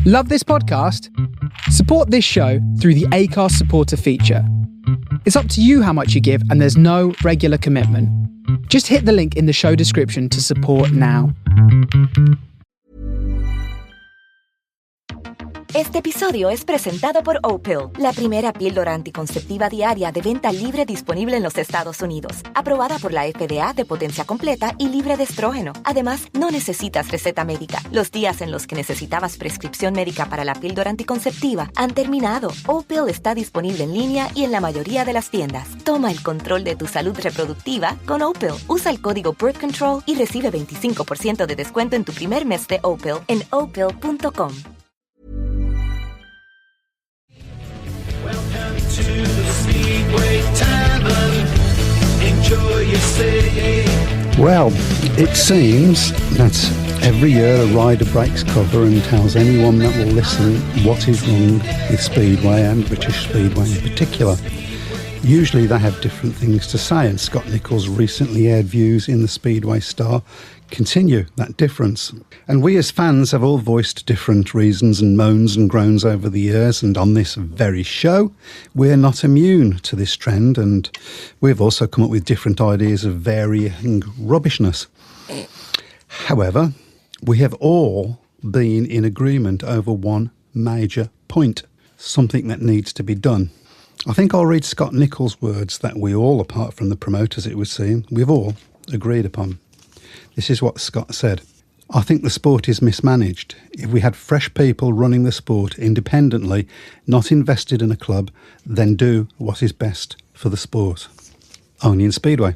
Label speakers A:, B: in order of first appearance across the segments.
A: Love this podcast? Support this show through the Acast supporter feature. It's up to you how much you give, and there's no regular commitment. Just hit the link in the show description to support now.
B: Este episodio es presentado por Opill, la primera píldora anticonceptiva diaria de venta libre disponible en los Estados Unidos. Aprobada por la FDA de potencia completa y libre de estrógeno. Además, no necesitas receta médica. Los días en los que necesitabas prescripción médica para la píldora anticonceptiva han terminado. Opill está disponible en línea y en la mayoría de las tiendas. Toma el control de tu salud reproductiva con Opill. Usa el código BIRTHCONTROL y recibe 25% de descuento en tu primer mes de Opill en opill.com.
C: Welcome to the Speedway Tavern. Enjoy your stay.
D: Well, it seems that every year a rider breaks cover and tells anyone that will listen what is wrong with Speedway and British Speedway in particular. Usually they have different things to say, and Scott Nicholls' recently aired views in the Speedway Star continue that difference. And we as fans have all voiced different reasons and moans and groans over the years, and on this very show we're not immune to this trend, and we've also come up with different ideas of varying rubbishness. However, we have all been in agreement over one major point, something that needs to be done. I think I'll read Scott Nicholls' words that we all, apart from the promoters it would seem, we've all agreed upon. This is what Scott said. I think the sport is mismanaged. If we had fresh people running the sport independently, not invested in a club, then do what is best for the sport. Only in Speedway.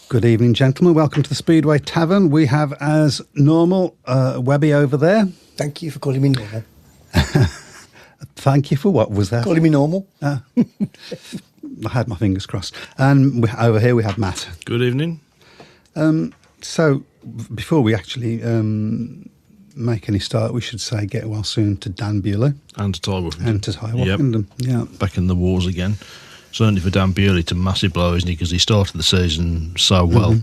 D: Good evening, gentlemen. Welcome to the Speedway Tavern. We have, as normal, Webby over there.
E: Thank you for calling me normal.
D: Thank you for what was that?
E: Calling me normal.
D: I had my fingers crossed. And over here we have Matt.
F: Good evening.
D: So, before we actually make any start, we should say get well soon to Dan Bewley.
F: And to Ty Woffington.
D: And to Ty Woffington, yeah.
F: Back in the wars again. Certainly for Dan Bewley, it's a massive blow, isn't he? Because he started the season so well.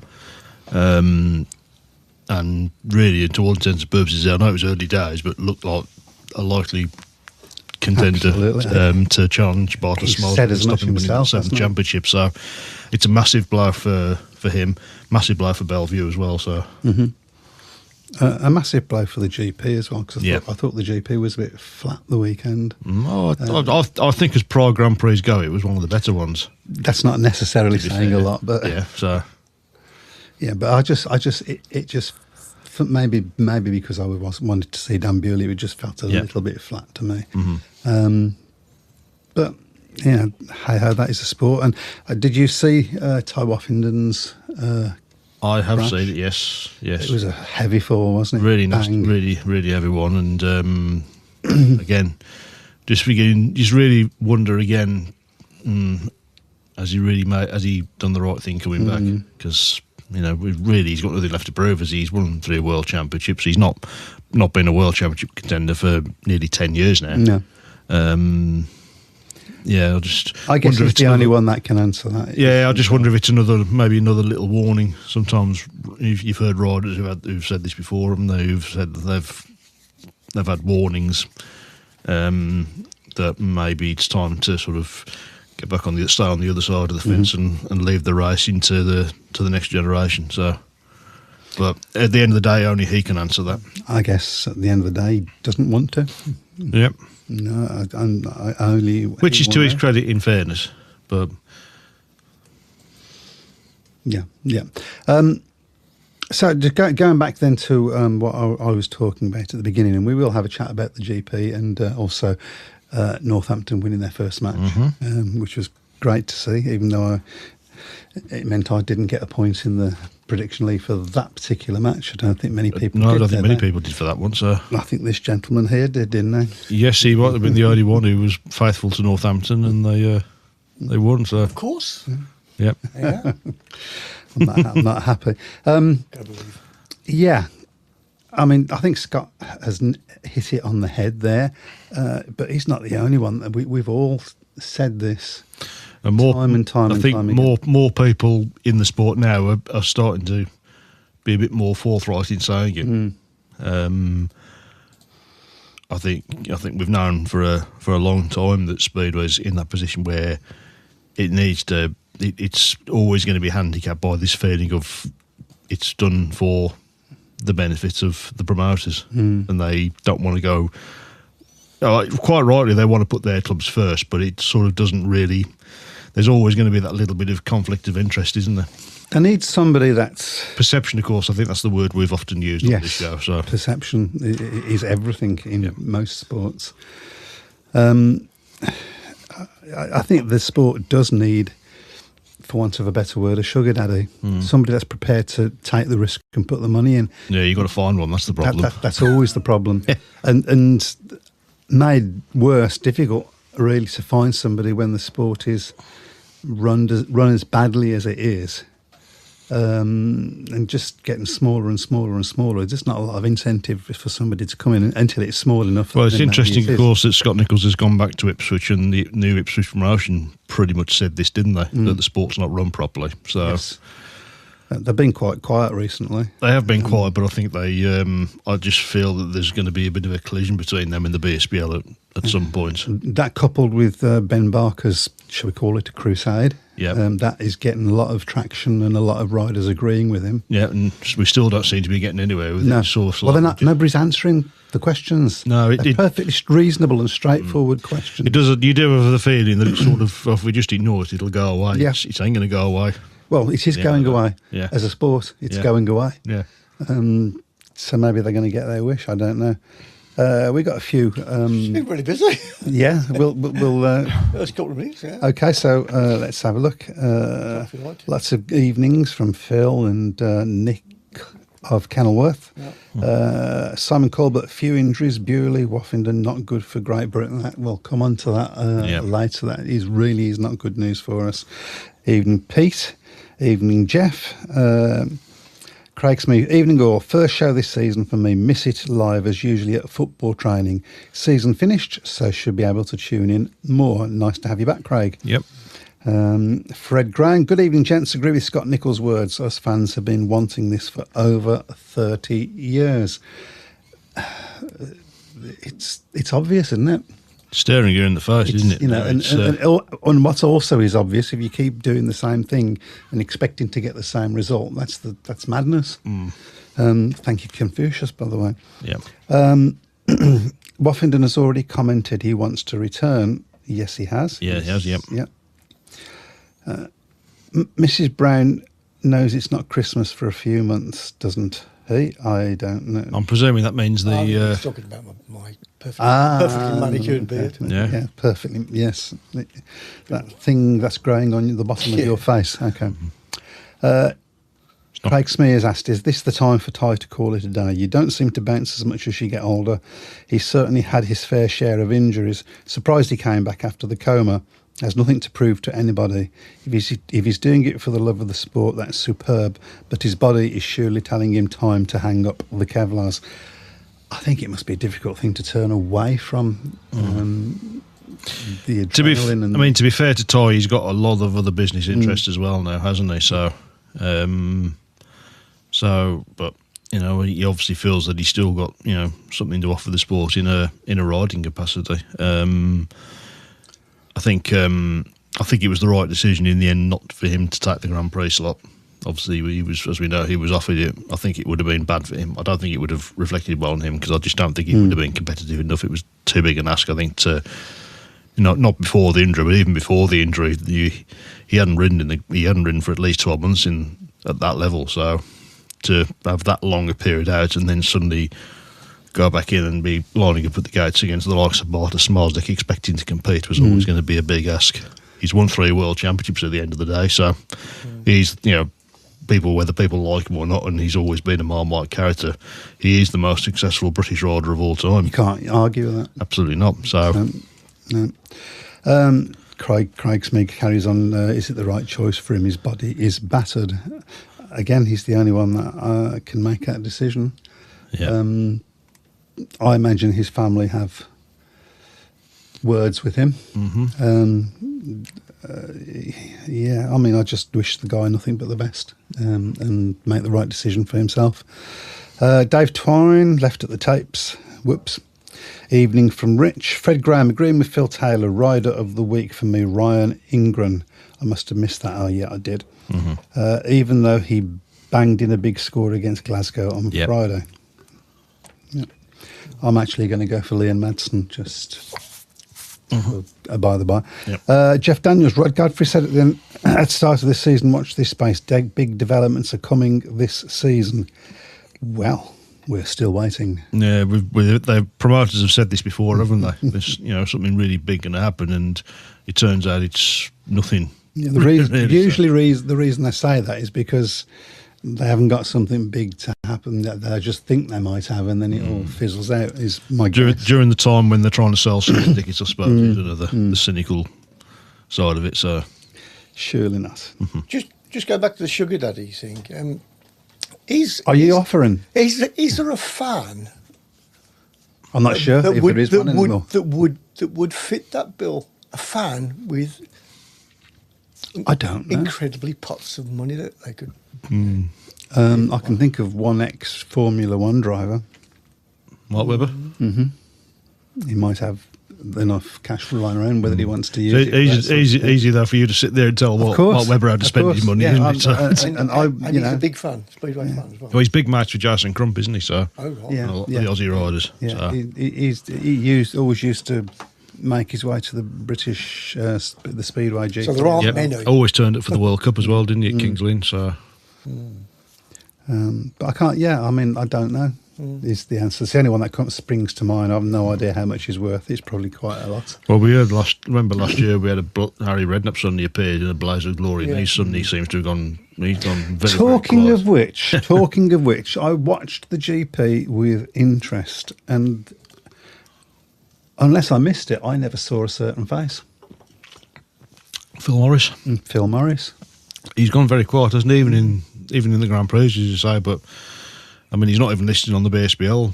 F: And really, to all intents and purposes, I know it was early days, but looked like a likely contender to challenge Bartle Small
D: said as much himself,
F: the 7th championship. So it's a massive blow for him, massive blow for Bellevue as well. So
D: a massive blow for the GP as well, because I thought the GP was a bit flat the weekend.
F: I think as Prague Grand Prix go, it was one of the better ones.
D: That's not necessarily saying a lot, but but it just maybe because I wanted to see Dan Bewley, it just felt a little bit flat to me. But yeah, hey ho, that is a sport. And did you see Ty Woffington's?
F: I have
D: crash?
F: seen it. Yes.
D: It was a heavy fall, wasn't it?
F: Really nasty, really heavy one. And again, just really wonder again, has he done the right thing coming back? Because he's got nothing left to prove, as he's won 3 world championships. He's not been a world championship contender for nearly 10 years now.
D: No.
F: I
D: guess he's the only one that can answer that.
F: Yeah, I just wonder if it's another little warning. Sometimes you've heard riders who've said this before, and who've said that they've had warnings that maybe it's time to sort of get back stay on the other side of the fence and leave the racing to the next generation. So, but at the end of the day, only he can answer that.
D: I guess at the end of the day, he doesn't want to.
F: Yep.
D: No, I only.
F: Which is to his credit, in fairness, but
D: yeah. So just going back then to what I was talking about at the beginning, and we will have a chat about the GP and also Northampton winning their first match, which was great to see, even though it meant I didn't get a point in the prediction league for that particular match. I don't think many people did.
F: I don't think many people did for that one. So
D: I think this gentleman here did, didn't they?
F: Yes, he might have been the only one who was faithful to Northampton, and they won. So
E: of course,
F: yep.
E: Yeah.
D: I'm not happy.
E: Gotta believe.
D: Yeah, I mean, I think Scott has hit it on the head there, but he's not the only one. We've all said this.
F: And more,
D: time and time
F: I
D: and
F: think
D: time again.
F: more people in the sport now are starting to be a bit more forthright in saying it. I think we've known for a long time that Speedway's in that position where it needs to. It's always going to be handicapped by this feeling of it's done for the benefits of the promoters, and they don't want to go. Quite rightly, they want to put their clubs first, but it sort of doesn't really. There's always going to be that little bit of conflict of interest, isn't there?
D: They need somebody that's...
F: Perception, of course. I think that's the word we've often used on this show. So.
D: Perception is everything in most sports. I think the sport does need, for want of a better word, a sugar daddy. Somebody that's prepared to take the risk and put the money in.
F: Yeah, you've got to find one. That's the problem.
D: That's always the problem. And made worse, difficult, really, to find somebody when the sport is run as badly as it is. And just getting smaller and smaller and smaller. There's just not a lot of incentive for somebody to come in until it's small enough.
F: Well, it's interesting, of course, that Scott Nicholls has gone back to Ipswich, and the new Ipswich promotion pretty much said this, didn't they? That the sport's not run properly. So
D: yes. They've been quite quiet recently.
F: They have been quiet, but I think they. I just feel that there's going to be a bit of a collision between them and the BSBL at some point.
D: That coupled with Ben Barker's, shall we call it, a crusade?
F: Yeah,
D: that is getting a lot of traction and a lot of riders agreeing with him.
F: Yeah, and we still don't seem to be getting anywhere with it.
D: Well, nobody's answering the questions.
F: No,
D: they're perfectly reasonable and straightforward questions.
F: It does. You do have the feeling that it's sort of, if we just ignore it, it'll go away.
D: Yeah.
F: It ain't going to go away.
D: Well, it is going away.
F: Yeah.
D: As a sport, it's going away.
F: Yeah.
D: So maybe they're going to get their wish. I don't know. We got a few.
E: She's been really busy.
D: Yeah, we'll
E: That's a couple of weeks. Yeah.
D: Okay, so let's have a look. Lots of evenings from Phil and Nick of Kenilworth. Yeah. Simon Colbert, few injuries. Bewley, Woffington, not good for Great Britain. We'll come on to that later. That is not good news for us. Evening Pete, evening Jeff. Craig Smith, evening all. First show this season for me. Miss it live as usually at football training. Season finished, so should be able to tune in more. Nice to have you back, Craig.
F: Yep.
D: Fred Graham, good evening, gents. Agree with Scott Nicholls' words. Us fans have been wanting this for over 30 years. It's obvious, isn't it?
F: Staring you in the face, isn't it?
D: You know, and what also is obvious, if you keep doing the same thing and expecting to get the same result, that's madness. Thank you, Confucius, by the way.
F: Yeah.
D: Woffington has already commented he wants to return. Yes, he has.
F: Yeah, he has. Yep.
D: Yep. Mrs. Browne knows it's not Christmas for a few months, doesn't he? I don't know.
F: I'm presuming that means the.
E: He's talking about my perfectly manicured beard.
D: Yeah, perfectly. Yes, that thing that's growing on the bottom of your face. Okay. Craig Smee has asked, is this the time for Ty to call it a day? You don't seem to bounce as much as you get older. He's certainly had his fair share of injuries. Surprised he came back after the coma. Has nothing to prove to anybody. If he's doing it for the love of the sport, that's superb. But his body is surely telling him time to hang up the Kevlars. I think it must be a difficult thing to turn away from. The adrenaline.
F: To be fair to Ty, he's got a lot of other business interests as well now, hasn't he? So, but he obviously feels that he's still got something to offer the sport in a riding capacity. I think it was the right decision in the end not for him to take the Grand Prix slot. Obviously, he was, as we know, he was offered it. I think it would have been bad for him. I don't think it would have reflected well on him because I just don't think he would have been competitive enough. It was too big an ask, I think, to not before the injury, but even before the injury, he hadn't ridden for at least 12 months at that level. So to have that long a period out and then suddenly go back in and be lining up at the gates against the likes of Marta Smarsdek expecting to compete was always going to be a big ask. He's won 3 world championships at the end of the day, so he's, whether people like him or not, and he's always been a Marmite character, he is the most successful British rider of all time.
D: You can't argue with that.
F: Absolutely not. So,
D: no. Craig Smig carries on, is it the right choice for him? His body is battered. Again, he's the only one that can make that decision.
F: Yeah.
D: I imagine his family have words with him. I just wish the guy nothing but the best and make the right decision for himself. Dave Twine left at the tapes. Whoops. Evening from Rich. Fred Graham, agreeing with Phil Taylor, rider of the week for me, Ryan Ingram. I must have missed that. Oh, yeah, I did. Even though he banged in a big score against Glasgow on Friday. Yep. I'm actually going to go for Liam Madsen, just by the by.
F: Yep.
D: Jeff Daniels, Rod Godfrey said at the start of this season, watch this space. Big developments are coming this season. Well, we're still waiting.
F: Yeah, the promoters have said this before, haven't they? There's something really big going to happen, and it turns out it's nothing.
D: Yeah, the reason they say that is because they haven't got something big to happen that they just think they might have, and then it all fizzles out. Is my guess.
F: During the time when they're trying to sell season tickets, I suppose, is another the cynical side of it. So
D: surely not.
E: Just go back to the sugar daddy thing.
D: Are you offering?
E: Is there a fan?
D: I'm not sure if there is one anymore.
E: That would fit that bill. A fan with.
D: I don't know.
E: Incredibly pots of money that they could.
D: I can think of one ex-Formula One driver.
F: Mark Webber?
D: He might have enough cash lying around whether he wants to use it.
F: Easy though for you to sit there and tell Mark Webber how to spend his money, isn't it?
E: And he's a big fan, Speedway fan as well.
F: Well, he's big mates with Jason Crump, isn't he? So,
E: right.
F: the Aussie riders.
D: Yeah,
F: so.
D: he always used to make his way to the British, the Speedway GP.
E: So there aren't many.
F: Always turned up for the World Cup as well, didn't he, at Kings Lynn? So.
D: But I can't. Yeah, I mean, I don't know. Is the answer? It's the only one that springs to mind. I have no idea how much he's worth. It's probably quite a lot.
F: Well, we heard last year we had Harry Redknapp suddenly appeared in a blaze of glory, and he suddenly seems to have gone. He's gone very.
D: Talking of which, I watched the GP with interest, and unless I missed it, I never saw a certain face.
F: Phil Morris.
D: Phil Morris.
F: He's gone very quiet, hasn't he? Even in the Grand Prix, as you say, but. I mean, he's not even listed on the BSBL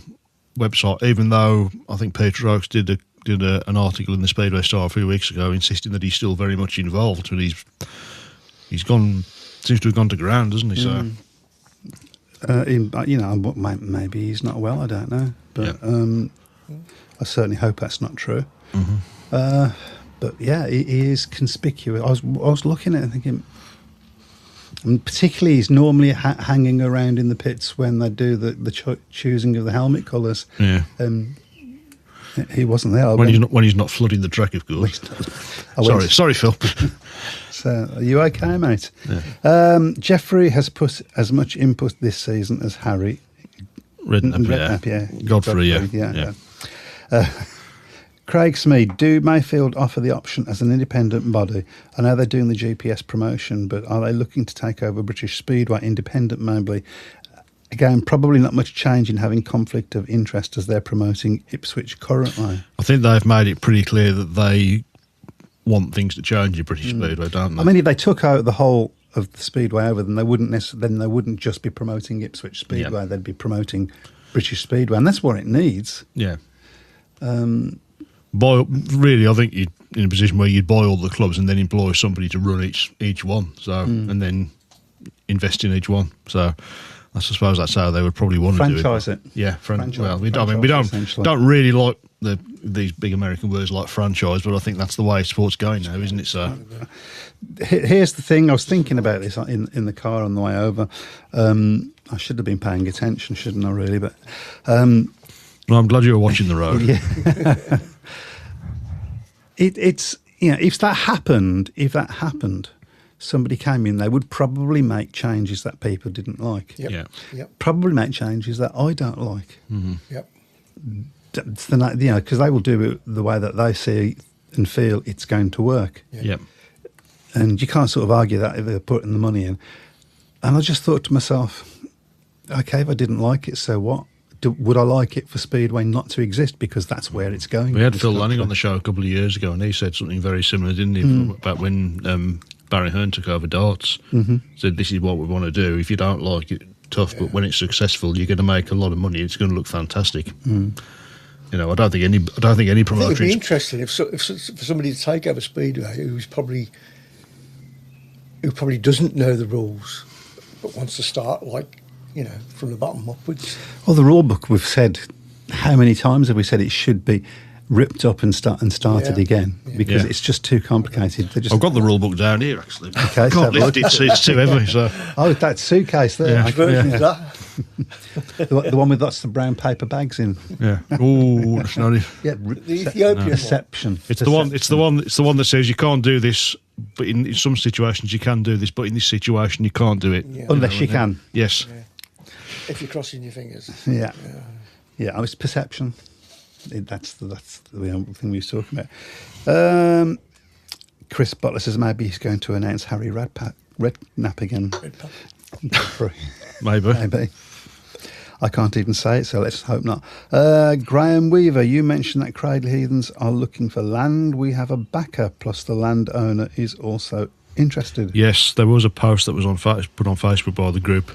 F: website, even though I think Peter Oakes did an article in the Speedway Star a few weeks ago insisting that he's still very much involved, but he's gone, seems to have gone to ground, hasn't he? So,
D: maybe he's not well, I don't know, but I certainly hope that's not true. But yeah, he is conspicuous. I was looking at it and thinking. And particularly, he's normally hanging around in the pits when they do the choosing of the helmet colours. Yeah. He wasn't there.
F: When he's not flooding the track, of course. Sorry, Phil.
D: So, are you okay, mate? Yeah. Jeffrey has put as much input this season as Harry.
F: Redknapp, yeah. Godfrey, yeah.
D: Craig Smead, do Mayfield offer the option as an independent body? I know they're doing the GPS promotion, but are they looking to take over British Speedway independent maybe? Again, probably not much change in having conflict of interest as they're promoting Ipswich currently.
F: I think they've made it pretty clear that they want things to change in British Speedway, don't they?
D: I mean, if they took out the whole of the Speedway over, then they wouldn't just be promoting Ipswich Speedway, they'd be promoting British Speedway, and that's what it needs.
F: Yeah. I think you'd in a position where you'd buy all the clubs and then employ somebody to run each one. So and then invest in each one. So I suppose that's how they would probably want to do it.
D: Franchise it.
F: Yeah, we don't really like these big American words like franchise, but I think that's the way sport's going now, isn't it? So
D: here's the thing. I was thinking about this in the car on the way over. I should have been paying attention, shouldn't I? Really, but.
F: Well, I'm glad you were watching the road.
D: Yeah. It's if that happened, somebody came in, they would probably make changes that people didn't like.
E: Yep.
D: Probably make changes that I don't like.
F: Mm-hmm.
E: Yep.
D: Because they will do it the way that they see and feel it's going to work.
F: Yep.
D: And you can't sort of argue that if they're putting the money in. And I just thought to myself, okay, if I didn't like it, so what? Would I like it for Speedway not to exist because that's where it's going?
F: We had Phil Lanning on the show a couple of years ago, and he said something very similar, didn't he? About when Barry Hearn took over darts. Said, this is what we want to do. If you don't like it, tough, but when it's successful, you're going to make a lot of money. It's going to look fantastic. You know, I don't think any promoter.
E: It'd be interesting if for somebody to take over Speedway who probably doesn't know the rules but wants to start from the bottom upwards.
D: Well, the rule book we've said how many times have we said it should be ripped up and started again? Because it's just too complicated.
F: I've got the rule book down here, actually.
D: Okay,
F: Can't lift it, it's too heavy. So.
D: Oh, that suitcase there.
F: Yeah.
D: The one with lots of brown paper bags in.
F: Yeah. Oh, that's not it.
D: Yeah,
E: The Ethiopian
D: perception.
F: It's the one that says you can't do this, but in some situations you can do this, but in this situation you can't do it.
E: Yeah.
D: Unless you can.
F: Yes.
E: Yeah. If you're crossing your fingers.
D: Yeah. Yeah, it's perception. That's the thing we were talking about. Chris Butler says maybe he's going to announce Harry Redknapp again. Maybe. I can't even say it, so let's hope not. Graham Weaver, you mentioned that Cradle Heathens are looking for land. We have a backer, plus the landowner is also interested.
F: Yes, there was a post that was put on Facebook by the group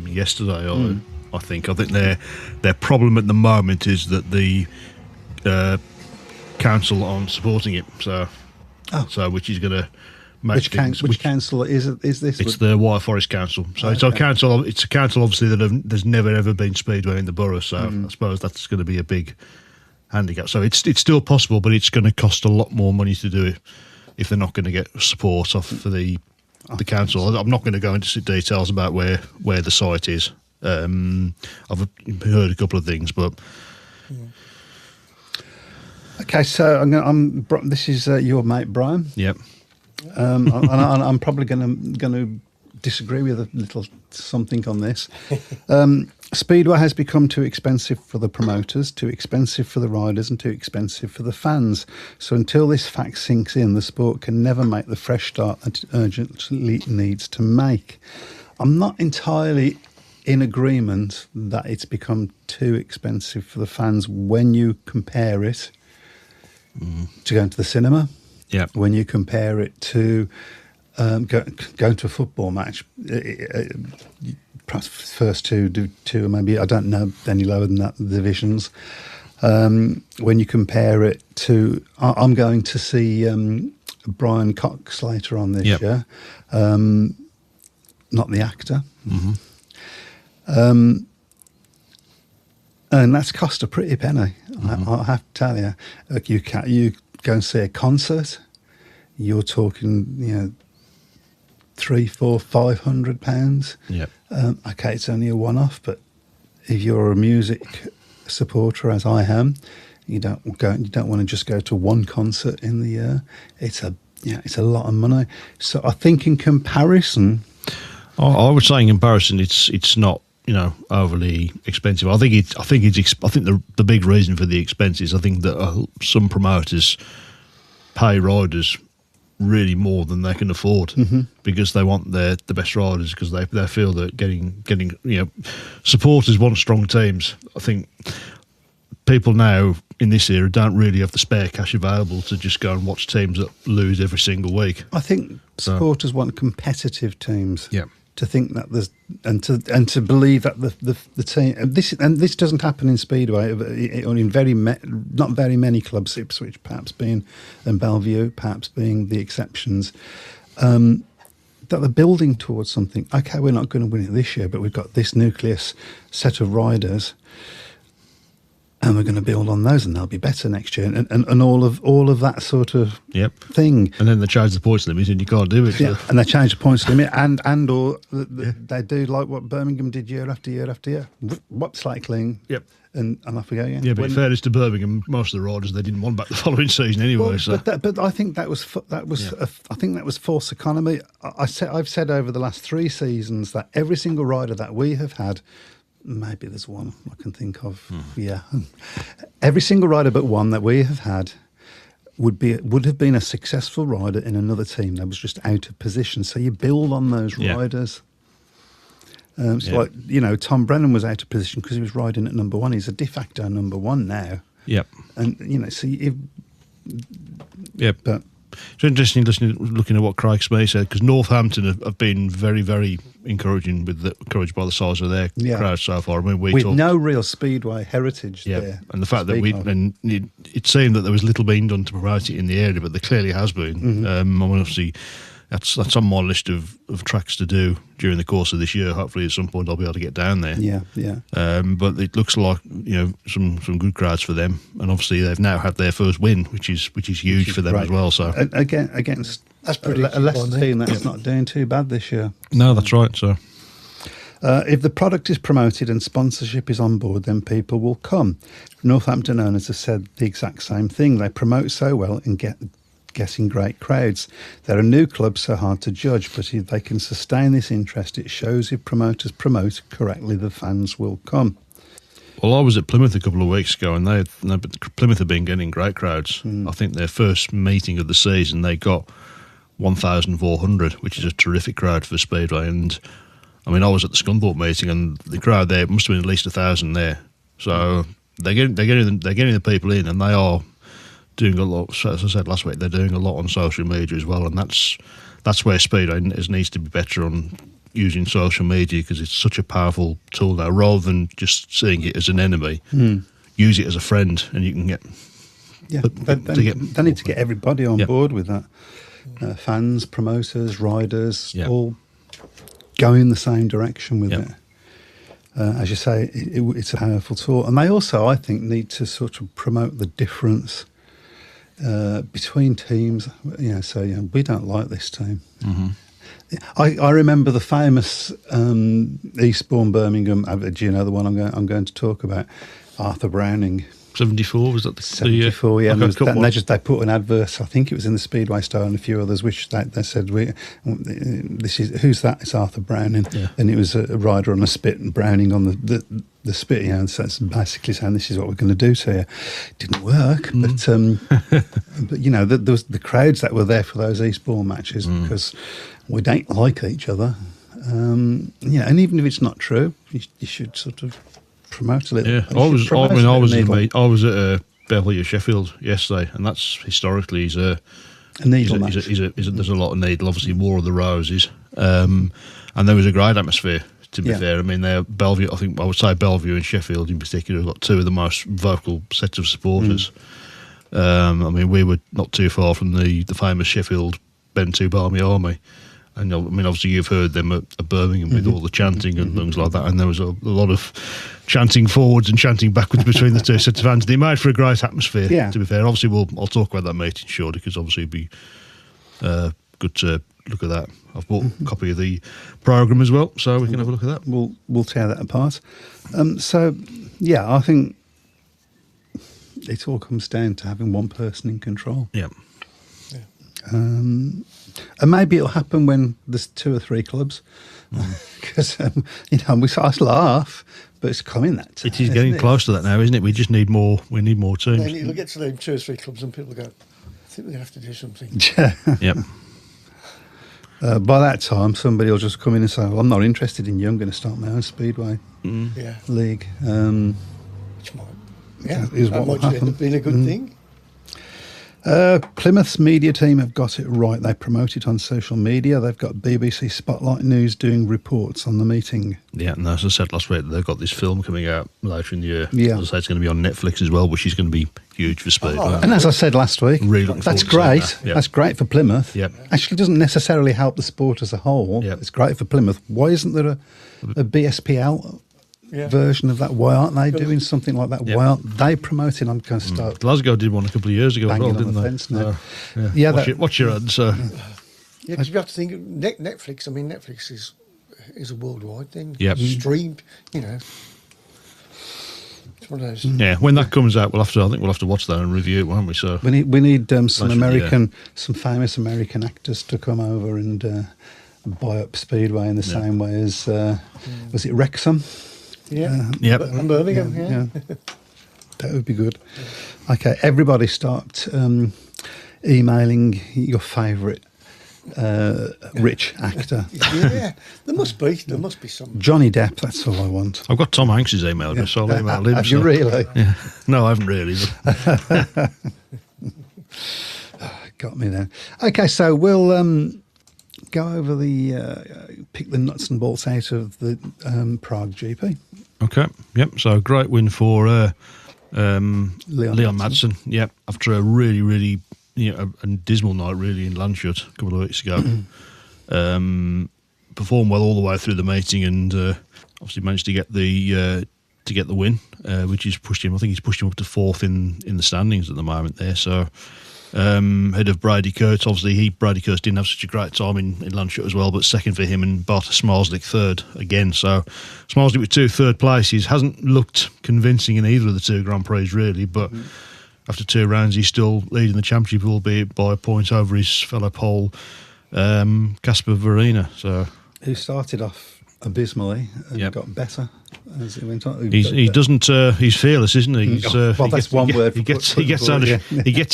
F: yesterday. I think their problem at the moment is that the council aren't supporting it. So which is going to make
D: which council is this?
F: It's the Wyre Forest Council. So it's a council. It's a council, obviously, there's never ever been Speedway in the borough. So I suppose that's going to be a big handicap. So it's still possible, but it's going to cost a lot more money to do it if they're not going to get support off for the council. I'm not going to go into details about where the site is. I've heard a couple of things, but
D: okay. So this is your mate Browne.
F: Yep.
D: I'm probably going to disagree with a little something on this. Speedway has become too expensive for the promoters, too expensive for the riders, and too expensive for the fans. So until this fact sinks in, the sport can never make the fresh start that it urgently needs to make. I'm not entirely in agreement that it's become too expensive for the fans when you compare it to going to the cinema.
F: Yeah.
D: When you compare it to going to a football match, perhaps first two, maybe, I don't know any lower than that, the divisions. When you compare it to, I'm going to see Brian Cox later on this year, not the actor.
F: Mm-hmm.
D: And that's cost a pretty penny. I have to tell you. Look, you go and see a concert, you're talking, £300, £400, £500.
F: Yep.
D: Okay, it's only a one-off, but if you're a music supporter, as I am, you don't want to just go to one concert in the year. It's a lot of money. So I think in comparison,
F: I would say in comparison, it's not overly expensive. I think the big reason for the expense is I think that some promoters pay riders really more than they can afford because they want the best riders, because they feel that getting supporters want strong teams. I think people now in this era don't really have the spare cash available to just go and watch teams that lose every single week.
D: I think supporters want competitive teams.
F: Yeah.
D: To think that there's and to believe that the team, this doesn't happen in Speedway or in not very many clubs, Ipswich perhaps being, and Bellevue perhaps being the exceptions, that they're building towards something. Okay, we're not going to win it this year, but we've got this nucleus set of riders, and we're going to build on those, and they'll be better next year, and all of that sort of thing. And
F: then they change the points limit, and you can't do it.
D: Yeah, and they change the points limit, they do like what Birmingham did year after year after year. Whoop, slight clean.
F: Yep.
D: And off we go again.
F: Yeah, but in fairness to Birmingham, most of the riders they didn't want back the following season anyway.
D: Well, but I think that was I think that was false economy. I've said over the last 3 seasons that every single rider that we have had. Maybe there's one I can think of. Yeah, every single rider but one that we have had would have been a successful rider in another team that was just out of position. So you build on those riders. Like Tom Brennan was out of position because he was riding at number 1. He's a de facto number 1 now.
F: Yep.
D: And
F: But it's interesting looking at what Craig Smith said, because Northampton have been very, very encouraged by the size of their crowd so far. I mean,
D: with no real Speedway heritage there.
F: And the fact that it seemed that there was little being done to promote it in the area, but there clearly has been. Obviously, that's on my list of tracks to do during the course of this year. Hopefully, at some point, I'll be able to get down there.
D: Yeah.
F: But it looks like some good crowds for them, and obviously they've now had their first win, which is huge for them
D: great.
F: as well. So
D: against
E: That's pretty
D: a Leicester
E: exciting.
D: team that's not doing too bad this year.
F: no, that's right. So
D: If the product is promoted and sponsorship is on board, then people will come. Northampton owners have said the exact same thing. They promote so well and getting great crowds. They're a new club, so hard to judge, but if they can sustain this interest, it shows if promoters promote correctly, the fans will come.
F: well, I was at Plymouth a couple of weeks ago, and Plymouth have been getting great crowds. I think their first meeting of the season, they got 1,400, which is a terrific crowd for Speedway. And I mean, I was at the Scunthorpe meeting, and the crowd there must have been at least 1,000 there. So they're getting the people in, and they are doing a lot. So as I said last week, they're doing a lot on social media as well, and that's where Speedway needs to be better on using social media, because it's such a powerful tool now. Rather than just seeing it as an enemy, use it as a friend, and you can get.
D: Yeah, they need to get everybody on board with that. Fans, promoters, riders, all go in the same direction with it. As you say, it's a powerful tool. And they also, I think, need to sort of promote the difference between teams. We don't like this team. Mm-hmm. I remember the famous Eastbourne Birmingham. Do you know the one I'm going to talk about? Arthur Browning.
F: 74, was that the
D: 74? Yeah, and they put an advert. I think it was in the Speedway Star and a few others, which they said, who's that? It's Arthur Browning, and it was a rider on a spit and Browning on the spit. And so it's basically saying this is what we're going to do to you. It didn't work, but there was the crowds that were there for those Eastbourne matches because we don't like each other. And even if it's not true, you should sort of promote a little.
F: Yeah, I was at Beverley Sheffield yesterday, and that's historically a needle match. There's a lot of needle, obviously War of the Roses, and there was a great atmosphere. To be fair, I mean, Bellevue. I think I would say Bellevue and Sheffield in particular have got two of the most vocal sets of supporters. I mean, we were not too far from the famous Sheffield Ben Two Barmy Army. And I mean, obviously, you've heard them at Birmingham with all the chanting and things like that. And there was a lot of chanting forwards and chanting backwards between the two sets of fans. They made for a great atmosphere, to be fair. Obviously, I'll talk about that meeting shortly, because obviously it'd be good to look at that. I've bought a copy of the programme as well, so we can have a look at that.
D: We'll tear that apart. I think it all comes down to having one person in control.
F: Yeah.
D: And maybe it'll happen when there's 2 or 3 clubs, because we sort of laugh, but it's coming that time.
F: It is getting close to that now, isn't it? We just need more. We need more teams.
E: Then it'll get to them 2 or 3 clubs, and people go, "I think we have to do something."
F: Yep.
D: By that time, somebody will just come in and say, "Well, I'm not interested in you. I'm going to start my own Speedway league."
E: Which might end up being a good thing.
D: Plymouth's media team have got it right. They promote it on social media. They've got BBC Spotlight News doing reports on the meeting.
F: Yeah, and as I said last week, they've got this film coming out later in the year.
D: Yeah.
F: As I say, it's going to be on Netflix as well, which is going to be huge for Speedway.
D: And as I said last week,
F: really
D: that's great. That's great for Plymouth.
F: Yep.
D: Actually, doesn't necessarily help the sport as a whole.
F: Yep.
D: It's great for Plymouth. Why isn't there a BSPL version of that? Why aren't they doing something like that? Why aren't they promoting? I'm going to start.
F: Glasgow did one a couple of years ago as well, didn't they?
D: Fence now.
F: Watch your ad, so.
E: Yeah, because you have to think Netflix. I mean, Netflix is a worldwide thing.
F: Yep.
E: Streamed. It's one of those.
F: Yeah, when that comes out, I think we'll have to watch that and review it, won't we? So
D: we need some famous American actors to come over and buy up Speedway in the same way as was it Wrexham?
E: And Birmingham. Yeah.
D: That would be good. Okay, everybody start emailing your favourite rich actor.
E: Yeah, there must be some.
D: Johnny Depp, that's all I want.
F: I've got Tom Hanks's email address, so I'll email him.
D: Have you really?
F: Yeah. No, I haven't really. But.
D: Got me there. Okay, so we'll go over pick the nuts and bolts out of the Prague GP.
F: Okay, yep. So great win for Leon Madsen. Yep, after a really, really a dismal night really in Landshut a couple of weeks ago. Performed well all the way through the meeting, and obviously managed to get the win, which has pushed him. I think he's pushed him up to 4th in the standings at the moment there. So head of Brady Kurtz. Obviously, Brady Kurtz didn't have such a great time in Landshut as well, but second for him, and Bartosz Smarslik third again. So Smarslik with 2 third places hasn't looked convincing in either of the 2 Grand Prix really, but after 2 rounds he's still leading the championship, albeit by a point over his fellow Pole Kasper Verina. So
D: who started off abysmally and got better as it went on.
F: He's fearless, isn't he?
D: That's one word.
F: He gets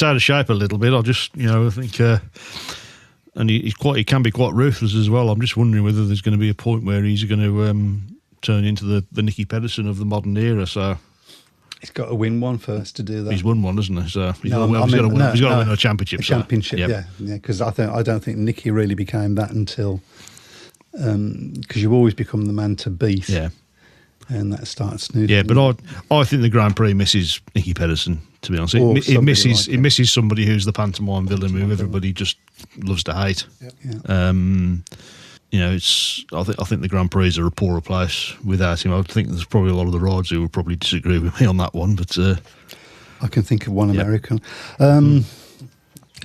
F: out of shape a little bit. I think, and he can be quite ruthless as well. I'm just wondering whether there's going to be a point where he's going to turn into the Nicky Pedersen of the modern era. So
D: he's got to win one first to do that.
F: He's won one, hasn't he? So he's got to win a championship.
D: Yeah. Because I don't think Nicky really became that until. Because you always become the man to beat, and that starts smoothly.
F: Yeah, but I think the Grand Prix misses Nicky Pedersen. To be honest, it misses somebody who's the pantomime villain who everybody just loves to hate. I think the Grand Prix are a poorer place without him. I think there's probably a lot of the riders who would probably disagree with me on that one, but
D: I can think of one American.
F: Interesting.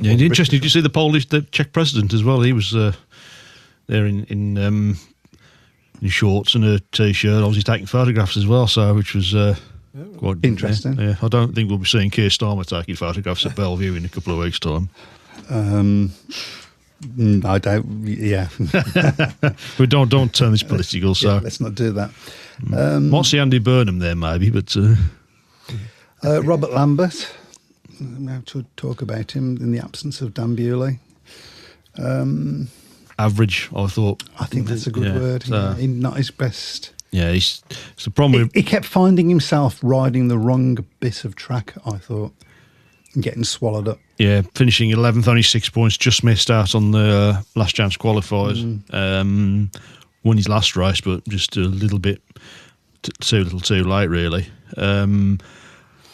F: Did you see the Czech president as well? He was. There in shorts and a t-shirt, obviously taking photographs as well, so which was quite
D: interesting.
F: Yeah, I don't think we'll be seeing Keir Starmer taking photographs at Bellevue in a couple of weeks' time.
D: I don't. Yeah,
F: but don't turn this political. So
D: let's not do that.
F: Might see Andy Burnham there, maybe, but
D: Robert Lambert. We have to talk about him in the absence of Dan Bewley.
F: Average, I thought.
D: I think that's a good word.
F: So,
D: not his best.
F: Yeah, it's the problem.
D: He kept finding himself riding the wrong bit of track, I thought, and getting swallowed up.
F: Yeah, finishing 11th, only 6 points, just missed out on the last chance qualifiers. Won his last race, but just a little bit too late, really. I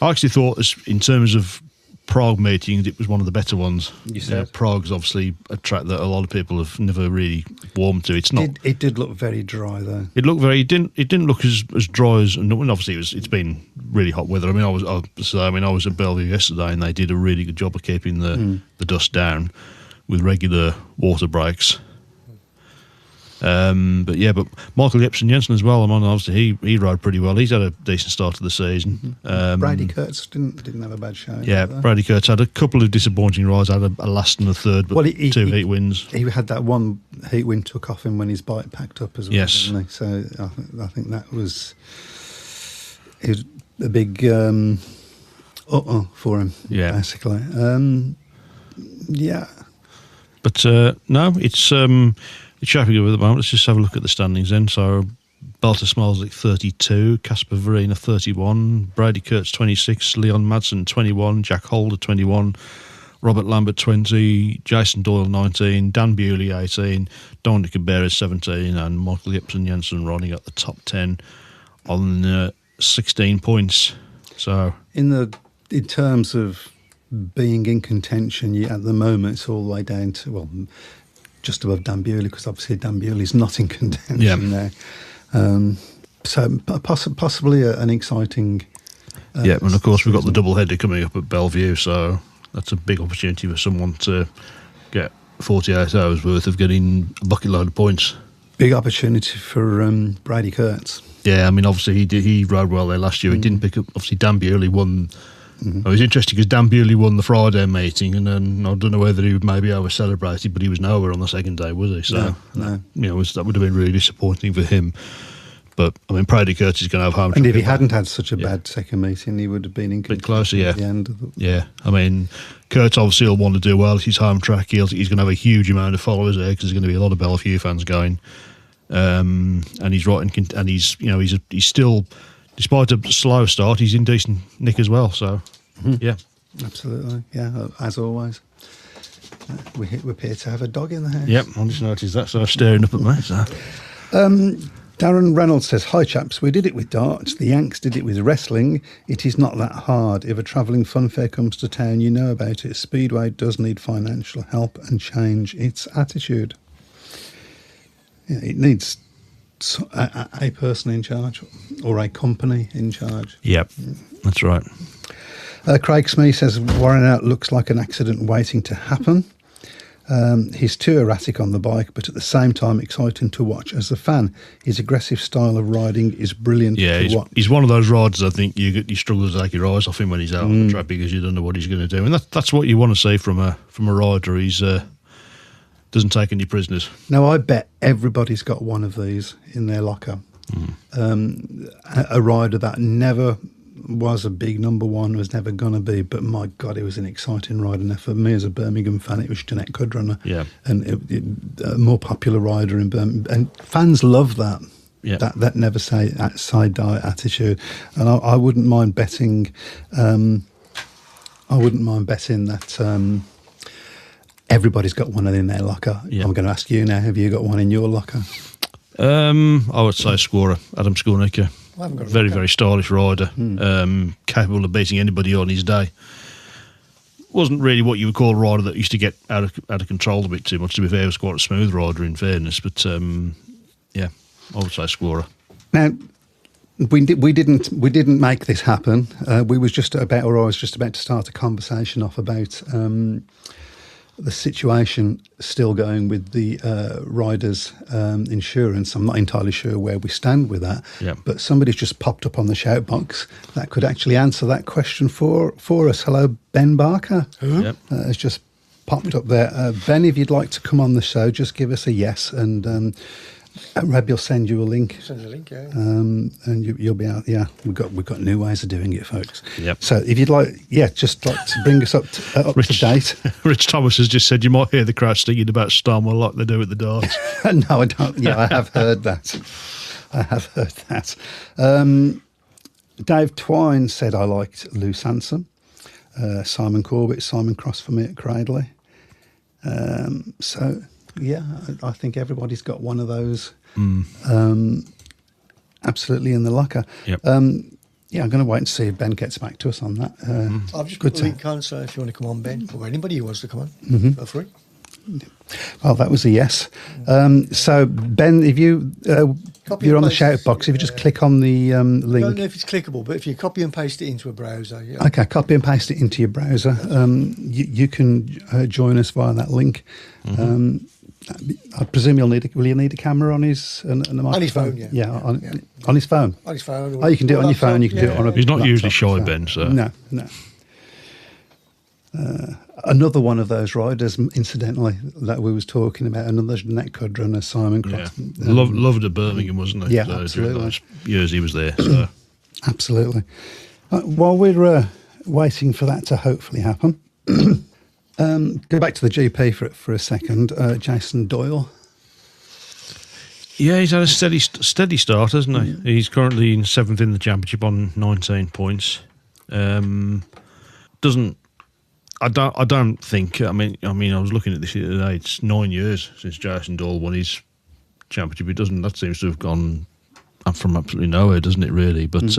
F: actually thought, in terms of Prague meetings, it was one of the better ones.
D: You said
F: Prague's obviously a track that a lot of people have never really warmed to. It's not.
D: It did look very dry though.
F: It looked very. It didn't look as dry as. And obviously, it's been really hot weather. I mean, I was at Bellevue yesterday, and they did a really good job of keeping the dust down with regular water breaks. But Michael Jepsen-Jensen as well. I mean, obviously he rode pretty well. He's had a decent start to the season.
D: Brady Kurtz didn't have a bad show.
F: Yeah, Brady Kurtz had a couple of disappointing rides. Had a last and a third, but 2 heat wins.
D: He had that one heat win took off him when his bike packed up as well.
F: Yes,
D: didn't he? So I think that was a big for him. Yeah, basically.
F: But no, it's. It's shaping up at the moment. Let's just have a look at the standings then. So, Bartosz Smarslik 32, Kasper Verina 31, Brady Kurtz 26, Leon Madsen 21, Jack Holder 21, Robert Lambert 20, Jason Doyle 19, Dan Bewley 18, Dominic Cabrera 17, and Michael Jepsen-Jensen running at the top 10 on 16 points. So,
D: in terms of being in contention, at the moment it's all the way down to just above Dan Bewley, because obviously Dan Bewley's not in contention now. So possibly an exciting...
F: and of course we've got the double header coming up at Bellevue, so that's a big opportunity for someone to get 48 hours worth of getting a bucket load of points.
D: Big opportunity for Brady Kurtz.
F: Yeah, I mean, obviously he rode well there last year. He didn't pick up... Obviously Dan Bewley won... It was interesting because Dan Bewley won the Friday meeting, and then I don't know whether he would maybe over-celebrated, but he was nowhere on the second day, was he? So,
D: no.
F: That would have been really disappointing for him. But, I mean, Brady Kurtz is going to have home track.
D: And if he hadn't had such a bad second meeting, he would have been in
F: bit closer,
D: at the end of the...
F: Yeah, I mean, Kurtz obviously will want to do well. It's his home track. He's going to have a huge amount of followers there because there's going to be a lot of Bellevue fans going. And he's right, and he's still... Despite a slow start, he's in decent nick as well. So, yeah.
D: Absolutely. Yeah, as always. We appear to have a dog in the house.
F: Yep, I just noticed that, so I was staring up at me. So.
D: Darren Reynolds says, "Hi chaps, we did it with darts. The Yanks did it with wrestling. It is not that hard. If a travelling funfair comes to town, you know about it. Speedway does need financial help and change its attitude. Yeah, it needs a person in charge or a company in charge."
F: Yep, that's right.
D: Craig Smee says, "Warren out looks like an accident waiting to happen. He's too erratic on the bike, but at the same time exciting to watch. As a fan, his aggressive style of riding is brilliant to watch."
F: He's one of those riders, I think, you struggle to take your eyes off him when he's out on the track because you don't know what he's going to do. And that's what you want to see from a rider. He's doesn't take any prisoners.
D: Now, I bet everybody's got one of these in their locker. A rider that never was a big number one, was never going to be, but my God, it was an exciting rider. Now, for me as a Birmingham fan, it was Jeanette Cudrunner, and a more popular rider in Birmingham, and fans love that. Yeah. That never say side diet attitude, and I wouldn't mind betting. I wouldn't mind betting that everybody's got one in their locker. Yeah. I'm going to ask you now: have you got one in your locker?
F: I would say Scorer, Adam Skornicka. Very, very stylish rider, capable of beating anybody on his day. Wasn't really what you would call a rider that used to get out of control a bit too much. To be fair, he was quite a smooth rider, in fairness. But yeah, I would say Scorer.
D: Now, we didn't make this happen. I was just about to start a conversation off about the situation still going with the riders' insurance. I'm not entirely sure where we stand with that, but somebody's just popped up on the shout box that could actually answer that question for us. Hello, Ben Barker. Has just popped up there. Ben, if you'd like to come on the show, just give us a yes, and Reb will send you a link.
E: Send you a link, yeah.
D: And you'll be out. Yeah, we've got new ways of doing it, folks.
F: Yep.
D: So if you'd like, just like to bring us up to date.
F: Rich Thomas has just said you might hear the crowd singing about Stonewall like they do at the darts.
D: No, I don't. Yeah, I have heard that. Dave Twine said I liked Lou Sansom, Simon Corbett, Simon Cross for me at Cradley. So. Yeah, I think everybody's got one of those absolutely in the locker.
F: Yep.
D: I'm going to wait and see if Ben gets back to us on that.
E: I've just put the link on, so if you want to come on, Ben, or anybody who wants to come on, feel free.
D: Well, that was a yes. So, Ben, if you're on the shout box, if you just click on the link.
E: I don't know if it's clickable, but if you copy and paste it into a browser. Yeah.
D: Okay, copy and paste it into your browser. You can join us via that link. I presume will you need a camera on his and a microphone?
E: On his phone, yeah.
D: Yeah, on his phone.
E: On his phone.
D: Oh, you can do it on your phone. You can do it on a
F: He's not
D: laptop,
F: usually shy, Ben. So
D: no. Another one of those riders, incidentally, that we was talking about, another Jeanette Cudrunner, Simon Cross.
F: Yeah. Loved at Birmingham, wasn't he?
D: Yeah,
F: so
D: absolutely.
F: During those years he was there. So.
D: Absolutely. While we're waiting for that to hopefully happen, go back to the GP for a second. Jason Doyle.
F: Yeah, he's had a steady start, hasn't he? Yeah. He's currently in 7th in the championship on 19 points. I don't think. I mean, I was looking at this the other day. It's 9 years since Jason Doyle won his championship. That seems to have gone up from absolutely nowhere, doesn't it? Really, but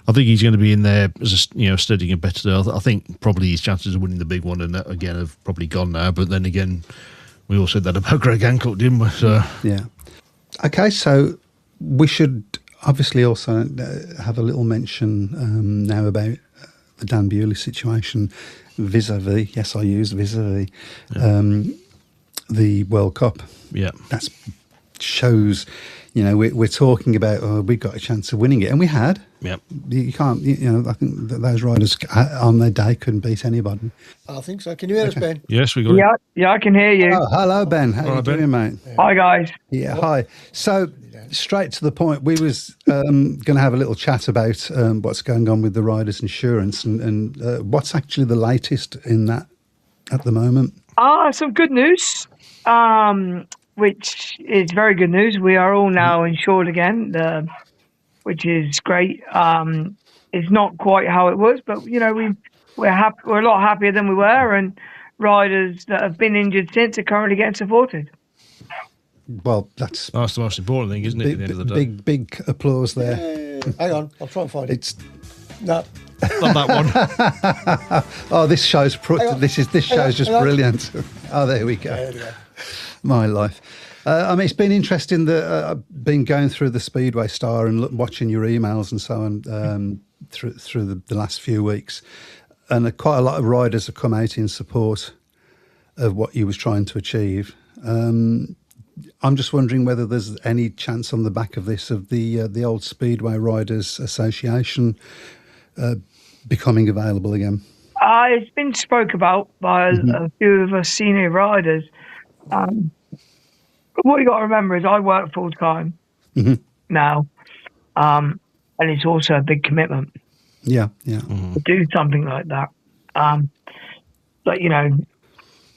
F: I think he's going to be in there as steadying a better. I think probably his chances of winning the big one and that again have probably gone now. But then again, we all said that about Greg Hancock, didn't we? So.
D: Yeah. Okay, so we should obviously also have a little mention now about the Dan Bewley situation vis-a-vis, yes, I use vis-a-vis, the World Cup.
F: Yeah.
D: That shows, we're talking about, we got a chance of winning it, and we had.
F: Yeah.
D: You can't, I think that those riders on their day couldn't beat anybody.
E: I think so. Can you hear us, Ben?
F: Yes, we got it.
G: Yeah, I can hear you.
D: Oh, hello, Ben. How are you doing, mate?
G: Hi, guys.
D: Yeah, hi. So, straight to the point, we was going to have a little chat about what's going on with the riders' insurance and what's actually the latest in that at the moment.
G: Some good news, which is very good news. We are all now insured again, which is great. It's not quite how it was, but we're happy. We're a lot happier than we were, and riders that have been injured since are currently getting supported.
D: Well, that's
F: the most important thing, isn't it? At the end of the day,
D: big applause there.
E: Hang on, I'll try and find it.
D: It's
E: No.
F: not that one.
D: oh, this show's just
E: on.
D: brilliant. Oh, there we go.
E: There we go.
D: My life. I mean, it's been interesting that I've been going through the Speedway Star and watching your emails and so on through the last few weeks, and quite a lot of riders have come out in support of what you was trying to achieve. I'm just wondering whether there's any chance on the back of this of the old Speedway Riders Association becoming available again.
G: It's been spoke about by a few of us senior riders. What you got to remember is I work full time now, and it's also a big commitment.
D: Yeah.
G: To do something like that. But you know,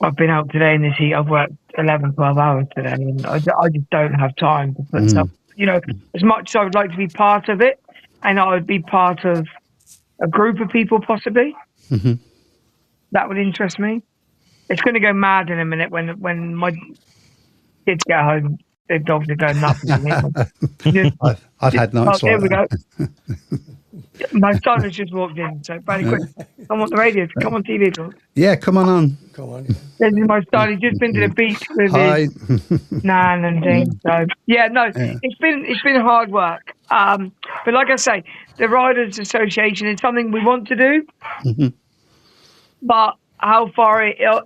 G: I've been out today in this heat. I've worked 11, 12 hours today, and I just don't have time to put stuff. You know, as much as I would like to be part of it, and I would be part of a group of people possibly, that would interest me. It's going to go mad in a minute when my kids get home. The dogs are going nuts.
D: I've had nights like
G: Here we go.
D: that.
G: My son has just walked in, so very quick. Come on the radio, come on TV.
D: Yeah, come on.
E: Come on.
G: This is my son. He's just been to the beach with his nan and things. So it's been hard work. But like I say, the Riders Association is something we want to do. But how far it is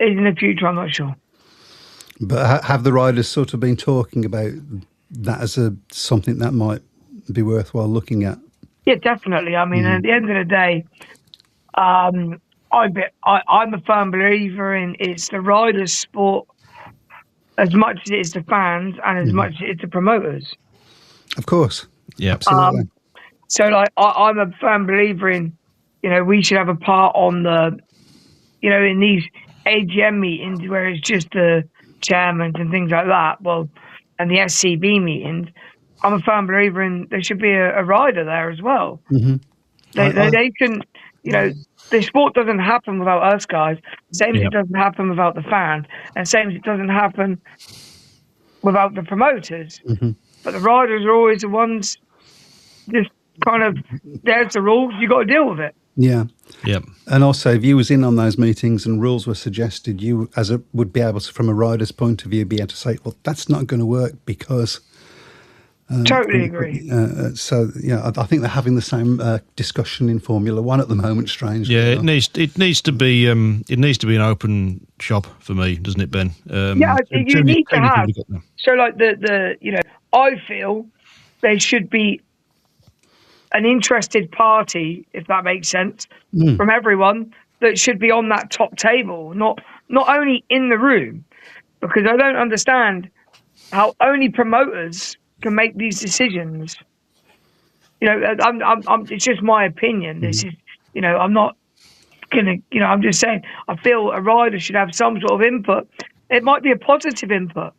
G: in the future, I'm not sure.
D: But have the riders sort of been talking about that as something that might be worthwhile looking at?
G: Yeah, definitely. I mean, at the end of the day, I'm a firm believer in it's the riders' sport as much as it is the fans and as much as it's the promoters.
D: Of course.
F: Yeah,
D: absolutely.
G: So, like, I'm a firm believer in, you know, we should have a part on the, you know, in these AGM meetings where it's just the chairman and things like that. Well, and the SCB meetings, I'm a firm believer in there should be a rider there as well. They can, you know, the sport doesn't happen without us guys. Same as it doesn't happen without the fans, and same as it doesn't happen without the promoters. But the riders are always the ones just kind of, there's the rules, you got to deal with it.
D: Yeah. And also, if you was in on those meetings and rules were suggested, you would be able to, from a rider's point of view, be able to say, well, that's not going to work because...
G: totally agree.
D: So, yeah, I think they're having the same discussion in Formula One at the moment, strangely.
F: Yeah, it needs to be an open shop for me, doesn't it, Ben?
G: You need to have. So, like the you know, I feel there should be an interested party, if that makes sense, from everyone that should be on that top table, not only in the room, because I don't understand how only promoters can make these decisions. You know, it's just my opinion. This is, you know, I'm not gonna, you know, I'm just saying I feel a rider should have some sort of input. It might be a positive input.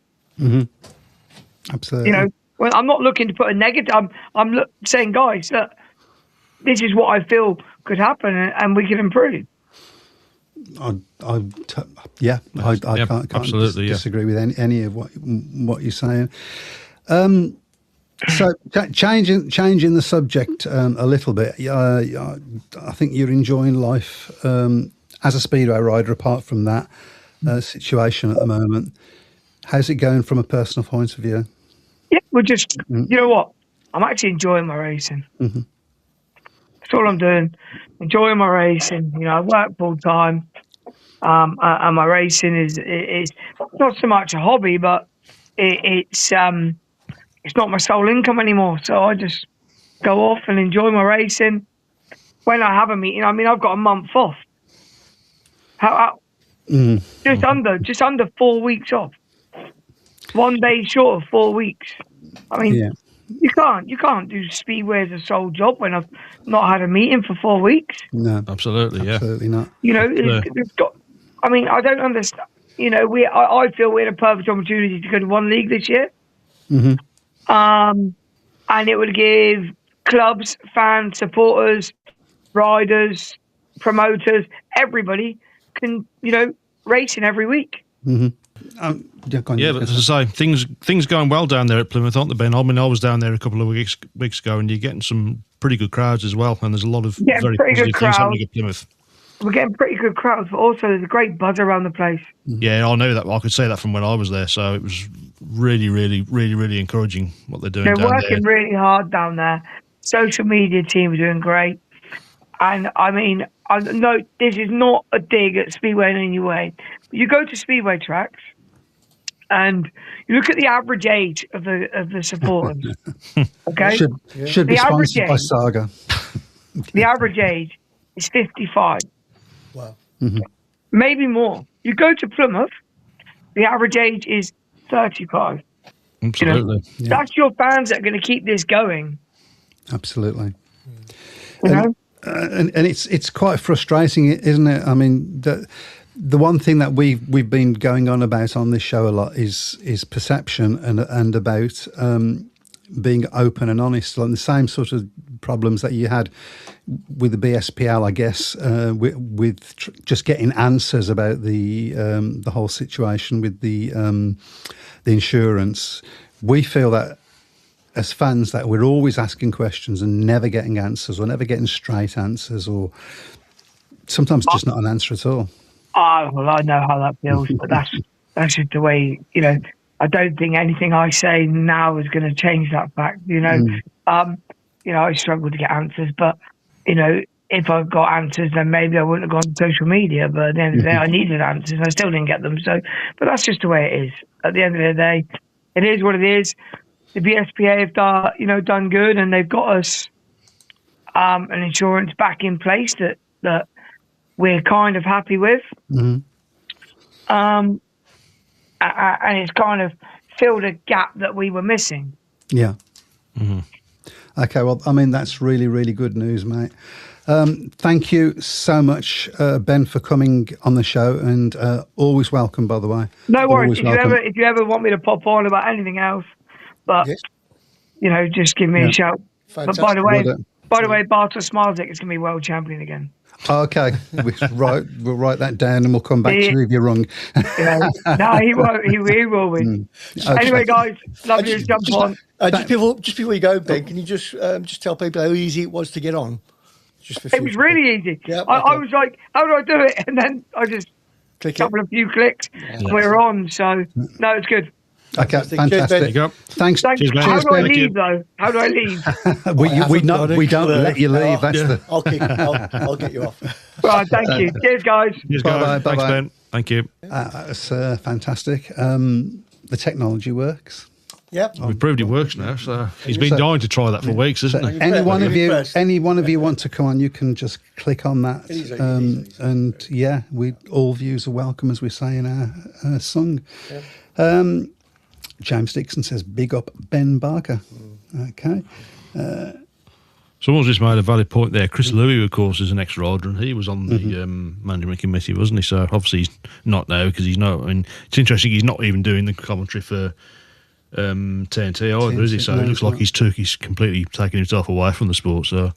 D: Absolutely.
G: You know, well, I'm not looking to put a negative. I'm saying, guys, look, this is what I feel could happen, and we can improve.
D: I can't
F: absolutely
D: disagree with any of what you're saying. So changing the subject a little bit. I think you're enjoying life as a speedway rider. Apart from that situation at the moment, how's it going from a personal point of view?
G: Yeah, we're just, you know what? I'm actually enjoying my racing. That's all I'm doing. Enjoying my racing. You know, I work full time, and my racing is not so much a hobby, but it's not my sole income anymore. So I just go off and enjoy my racing. When I have a meeting, I mean, I've got a month off. Just under 4 weeks off. 1 day short of 4 weeks. I mean, you can't do Speedway as a sole job when I've not had a meeting for 4 weeks.
D: No,
F: absolutely
D: not.
G: You know, it's got. I mean, I don't understand. You know, I feel we had a perfect opportunity to go to one league this year, and it would give clubs, fans, supporters, riders, promoters, everybody can, you know, racing every week.
D: Go on,
F: Yeah, but as I say, things going well down there at Plymouth, aren't they, Ben? I mean, I was down there a couple of weeks ago, and you're getting some pretty good crowds as well, and there's a lot of very positive things happening at Plymouth.
G: We're getting pretty good crowds, but also there's a great buzz around the place.
F: Yeah, I know that. I could say that from when I was there, so it was really, really, really, really encouraging what they're doing down there.
G: They're working really hard down there. Social media team are doing great. And, I mean, no, this is not a dig at Speedway in any way. You go to Speedway tracks, and you look at the average age of the supporters. Okay,
D: should be sponsored by Saga.
G: The average age is 55.
E: Wow.
G: Maybe more. You go to Plymouth, the average age is 35.
F: Absolutely.
G: You know, that's your fans that are going to keep this going.
D: Absolutely.
G: You know?
D: And it's quite frustrating, isn't it? I mean, the one thing that we've been going on about on this show a lot is perception and about being open and honest. Like the same sort of problems that you had with the BSPL, I guess, with just getting answers about the whole situation with the insurance. We feel that as fans that we're always asking questions and never getting answers, or never getting straight answers, or sometimes just not an answer at all.
G: Well, I know how that feels, but that's just the way, you know. I don't think anything I say now is going to change that fact, you know. You know, I struggle to get answers, but, you know, if I got answers, then maybe I wouldn't have gone to social media, but at the end of the day, I needed answers, and I still didn't get them. So, but that's just the way it is. At the end of the day, it is what it is. The BSPA have done good, and they've got us an insurance back in place that we're kind of happy with. And it's kind of filled a gap that we were missing.
D: Yeah. Okay, well, I mean, that's really, really good news, mate. Thank you so much, Ben, for coming on the show, and always welcome, by the way.
G: No worries. If you ever want me to pop on about anything else, but you know, just give me a shout. Fantastic. But by the way, Bartosz Smalzik is going to be world champion again.
D: Okay, we'll write that down, and we'll come back to you if you're wrong.
G: No, he won't. He will win. Okay. Anyway, guys, love you. Jump on.
E: Just before you go, Ben, can you just tell people how easy it was to get on?
G: It was really easy. Yeah, I was like, how do I do it? And then I just couple a few clicks, and we're on. So no, it's good.
D: Okay, fantastic. Thanks.
F: Cheers,
G: how do I leave, though? How do I leave?
D: we don't let you leave.
E: I'll get you off.
G: Right, thank you. Cheers, guys.
F: Cheers, guys. Thanks, Ben. Thank you.
D: It's fantastic. The technology works.
E: Yeah,
F: we've proved it works now. So he's been dying to try that for weeks, isn't he?
D: Any one of you want to come on, you can just click on that. And yeah, all views are welcome, as we say in our song. Yeah. James Dixon says, big up Ben Barker. Okay.
F: Someone's just made a valid point there. Chris Louis, of course, is an ex-rider, and he was on the management committee, wasn't he? So obviously he's not now, because he's not. I mean, it's interesting, he's not even doing the commentary for TNT either, is he? So it looks like he's completely taken himself away from the sport. So,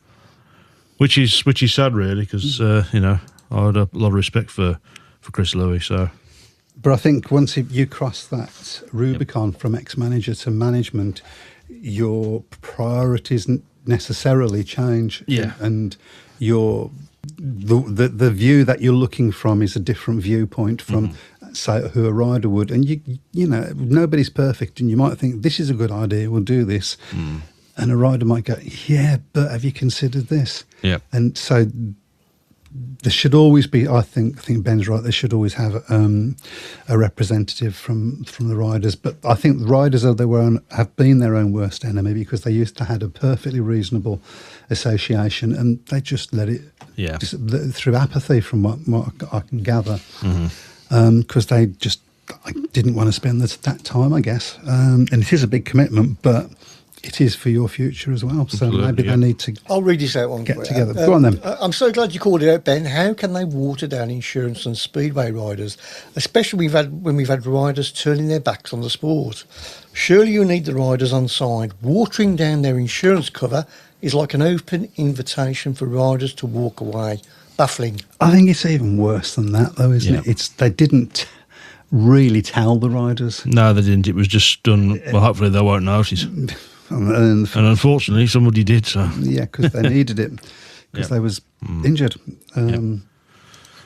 F: which is sad, really, because you know, I had a lot of respect for Chris Louis. So.
D: But I think once you cross that Rubicon from ex-manager to management, your priorities necessarily change.
F: Yeah.
D: And the view that you're looking from is a different viewpoint from, say, who a rider would. And, you know, nobody's perfect, and you might think, this is a good idea, we'll do this. And a rider might go, yeah, but have you considered this?
F: Yeah.
D: And so there should always be, I think Ben's right, they should always have a representative from the riders. But I think the riders have been their own worst enemy, because they used to have a perfectly reasonable association, and they just let it through apathy, from what I can gather, because they just didn't want to spend that time, I guess. And it is a big commitment, but it is for your future as well. So maybe they need to.
E: I'll read this out one.
D: Get together. Go on then.
E: I'm so glad you called it out, Ben. How can they water down insurance on speedway riders, especially when we've had riders turning their backs on the sport? Surely you need the riders on side. Watering down their insurance cover is like an open invitation for riders to walk away. Baffling.
D: I think it's even worse than that, though, isn't it? They didn't really tell the riders.
F: No, they didn't. It was just done. Well, hopefully they won't notice.
D: And
F: And unfortunately, somebody did. So
D: yeah, because they needed it because they was injured.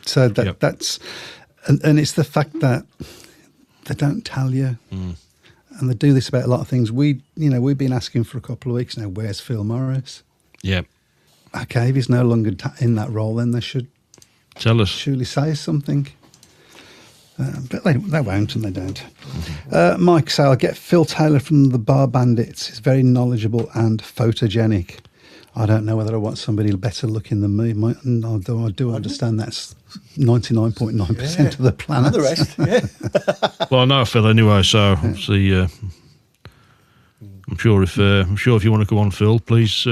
D: So that's and it's the fact that they don't tell you, and they do this about a lot of things. We've been asking for a couple of weeks now. Where's Phil Morris?
F: yeah,
D: Okay, if he's no longer in that role, then they should
F: tell us.
D: surely say something. But they won't, and they don't. Mike, so I'll get Phil Taylor from the Bar Bandits. He's very knowledgeable and photogenic. I don't know whether I want somebody better looking than me, although I do understand that's 99.9% of the planet.
E: And the rest, yeah.
F: Well, I know Phil anyway, so see. I'm sure if you want to come on, Phil, please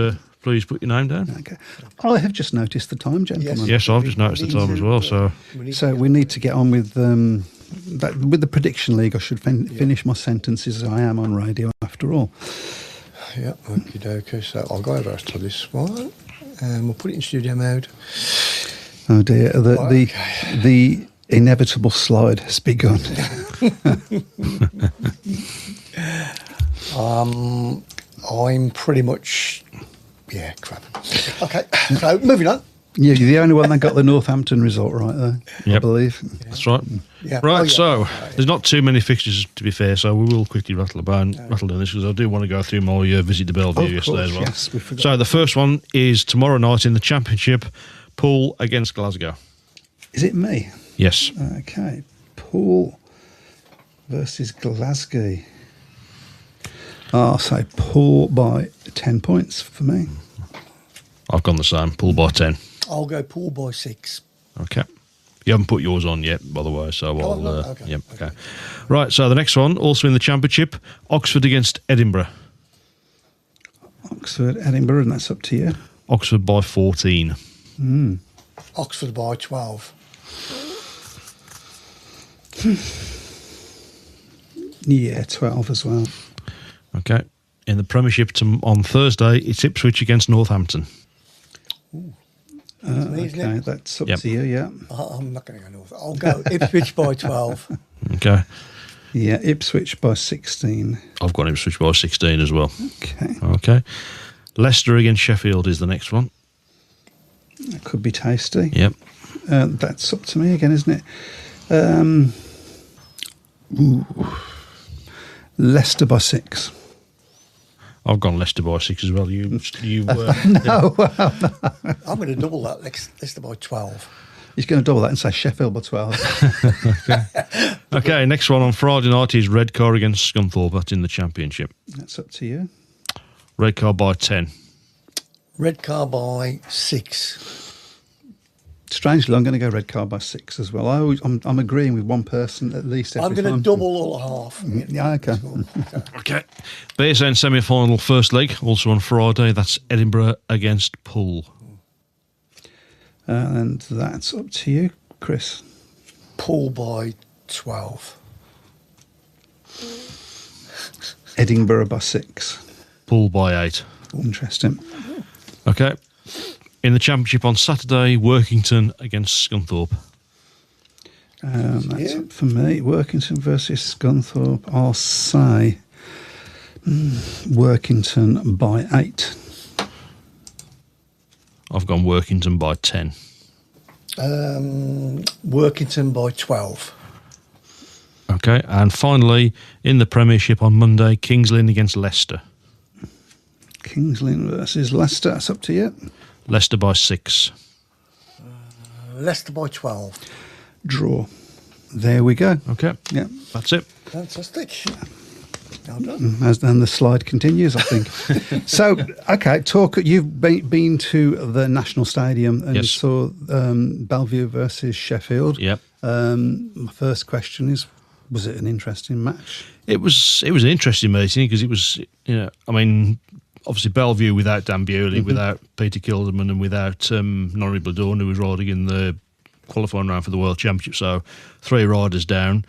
F: put your name down.
D: Okay. I have just noticed the time, gentlemen.
F: Yes, I've just noticed the time as well. So
D: We need to get on with with the prediction league. I should finish my sentences. I am on radio after all.
E: Yeah, okie dokie. So I'll go over to this one and we'll put it in studio mode.
D: Oh dear, the inevitable slide has begun.
E: I'm pretty much, crap. Okay, so moving on.
D: Yeah, you're the only one that got the Northampton result right there, I
F: Yep.
D: believe.
F: that's right.
E: Yeah.
F: Right,
E: Oh, yeah.
F: so there's not too many fixtures to be fair, so we will quickly rattle down this because I do want to go through my visit to Bellevue
D: Of
F: yesterday
D: course,
F: as well.
D: yes, we forgot.
F: So the first one is tomorrow night in the Championship, Poole against Glasgow.
D: Is it me?
F: Yes.
D: Okay, Poole versus Glasgow. I'll say Poole by 10 points for me.
F: I've gone the same. Poole by 10.
E: I'll go Poole by 6.
F: Okay. You haven't put yours on yet, by the way, so I'll...
E: no, okay.
F: Yep, okay. Right, so the next one, also in the Championship, Oxford against Edinburgh.
D: Oxford, Edinburgh, and that's up to you.
F: Oxford by 14.
E: Oxford by 12.
D: Yeah, 12 as well.
F: Okay. In the Premiership on Thursday, it's Ipswich against Northampton.
E: Me, isn't
D: Okay,
E: it?
D: that's up
F: Yep.
D: to you, yeah.
E: I'm not going to go north. I'll go Ipswich by 12.
F: Okay.
D: Yeah, Ipswich by 16.
F: I've got Ipswich by 16 as well.
D: Okay,
F: Okay. Leicester against Sheffield is the next one.
D: that could be tasty.
F: Yep.
D: That's up to me again, isn't it? Leicester by 6.
F: I've gone Leicester by 6 as well. You
D: No,
E: I'm going to double that Leicester by 12.
D: he's going to double that and say Sheffield by 12.
F: Okay, next one on Friday night is Redcar against Scunthorpe. That's in the Championship.
D: That's up to you.
F: Redcar by 10.
E: Redcar by 6.
D: Strangely, I'm going to go red card by 6 as well. I'm agreeing with one person at least every
E: I'm going to
D: time.
E: double or half.
D: Yeah, okay.
F: Okay. BSN semi-final first leg, also on Friday. That's Edinburgh against Poole.
D: And that's up to you, Chris.
E: Poole by 12.
D: Edinburgh by 6.
F: Poole by 8.
D: Interesting.
F: Okay. In the Championship on Saturday, Workington against Scunthorpe.
D: That's up for me. Workington versus Scunthorpe. I'll say Workington by 8.
F: I've gone Workington by 10.
E: Workington by 12.
F: Okay. And finally, in the Premiership on Monday, Kings Lynn against Leicester.
D: Kings Lynn versus Leicester. That's up to you.
F: Leicester by 6.
E: Leicester by 12.
D: Draw. There we go.
F: Okay.
D: Yeah.
F: That's it.
E: Fantastic. Well done.
D: And the slide continues, I think. So, okay, you've been to the National Stadium and
F: Yes.
D: saw Bellevue versus Sheffield.
F: Yep.
D: My first question is, was it an interesting match?
F: It was an interesting meeting because it was, obviously Bellevue without Dan Bewley, without Peter Kilderman and without Norrie Bladorn, who was riding in the qualifying round for the World Championship. So 3 riders down.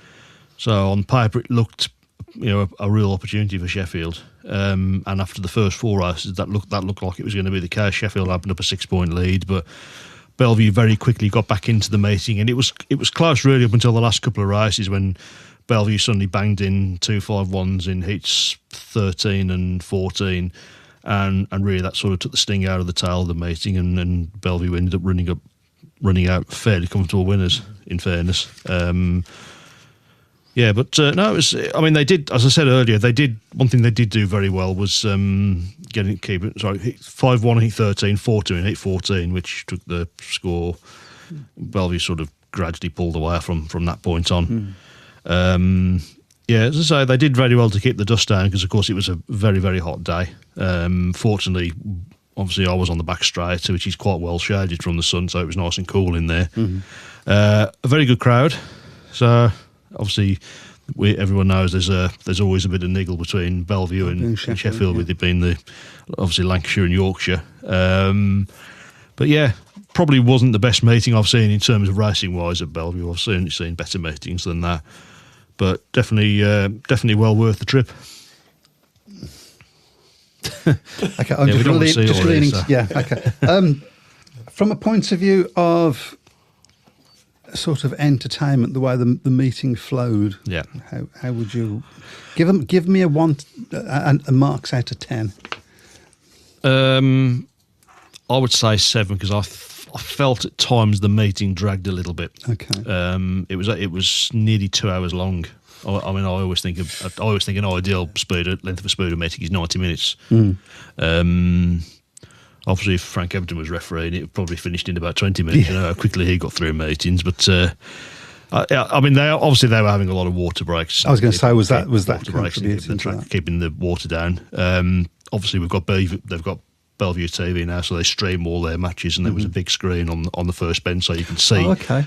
F: So on paper it looked, a real opportunity for Sheffield. And after the first 4 races, that looked like it was going to be the case. Sheffield opened up a 6-point lead, but Bellevue very quickly got back into the meeting, and it was close really up until the last couple of races when Bellevue suddenly banged in 2.51s in heats 13 and 14, and really that sort of took the sting out of the tail of the meeting, and Bellevue ended up running out fairly comfortable winners, in fairness. Yeah, but no, it was. I mean, they did, as I said earlier, one thing they did do very well was keep it. Sorry, 5-1 in heat 13, 4-2 in heat 14, which took the score. Bellevue sort of gradually pulled away from that point on. Yeah, as I say, they did very well to keep the dust down because, of course, it was a very, very hot day. Fortunately, obviously, I was on the back straight, which is quite well shaded from the sun, so it was nice and cool in there. A very good crowd. So, obviously, everyone knows there's always a bit of niggle between Bellevue and Sheffield, with it being obviously Lancashire and Yorkshire. But yeah, probably wasn't the best meeting I've seen in terms of racing-wise at Bellevue. I've certainly seen better meetings than that. But definitely well worth the trip.
D: Okay, I'm just leaning. Yeah, okay. From a point of view of sort of entertainment, the way the meeting flowed. Yeah. How would you give me a marks out of 10?
F: I would say 7 because I felt at times the meeting dragged a little bit.
D: Okay.
F: It was nearly 2 hours long. I mean, I always think an ideal length of a Speedway meeting is 90 minutes. Obviously, if Frank Everton was refereeing, it probably finished in about 20 minutes. You know how quickly he got through meetings. But I mean, they were having a lot of water breaks.
D: I was going to say, was that
F: contributing to keeping the water down? Obviously, they've got Bellevue TV now, so they stream all their matches, and there was a big screen on the first bench, so you can see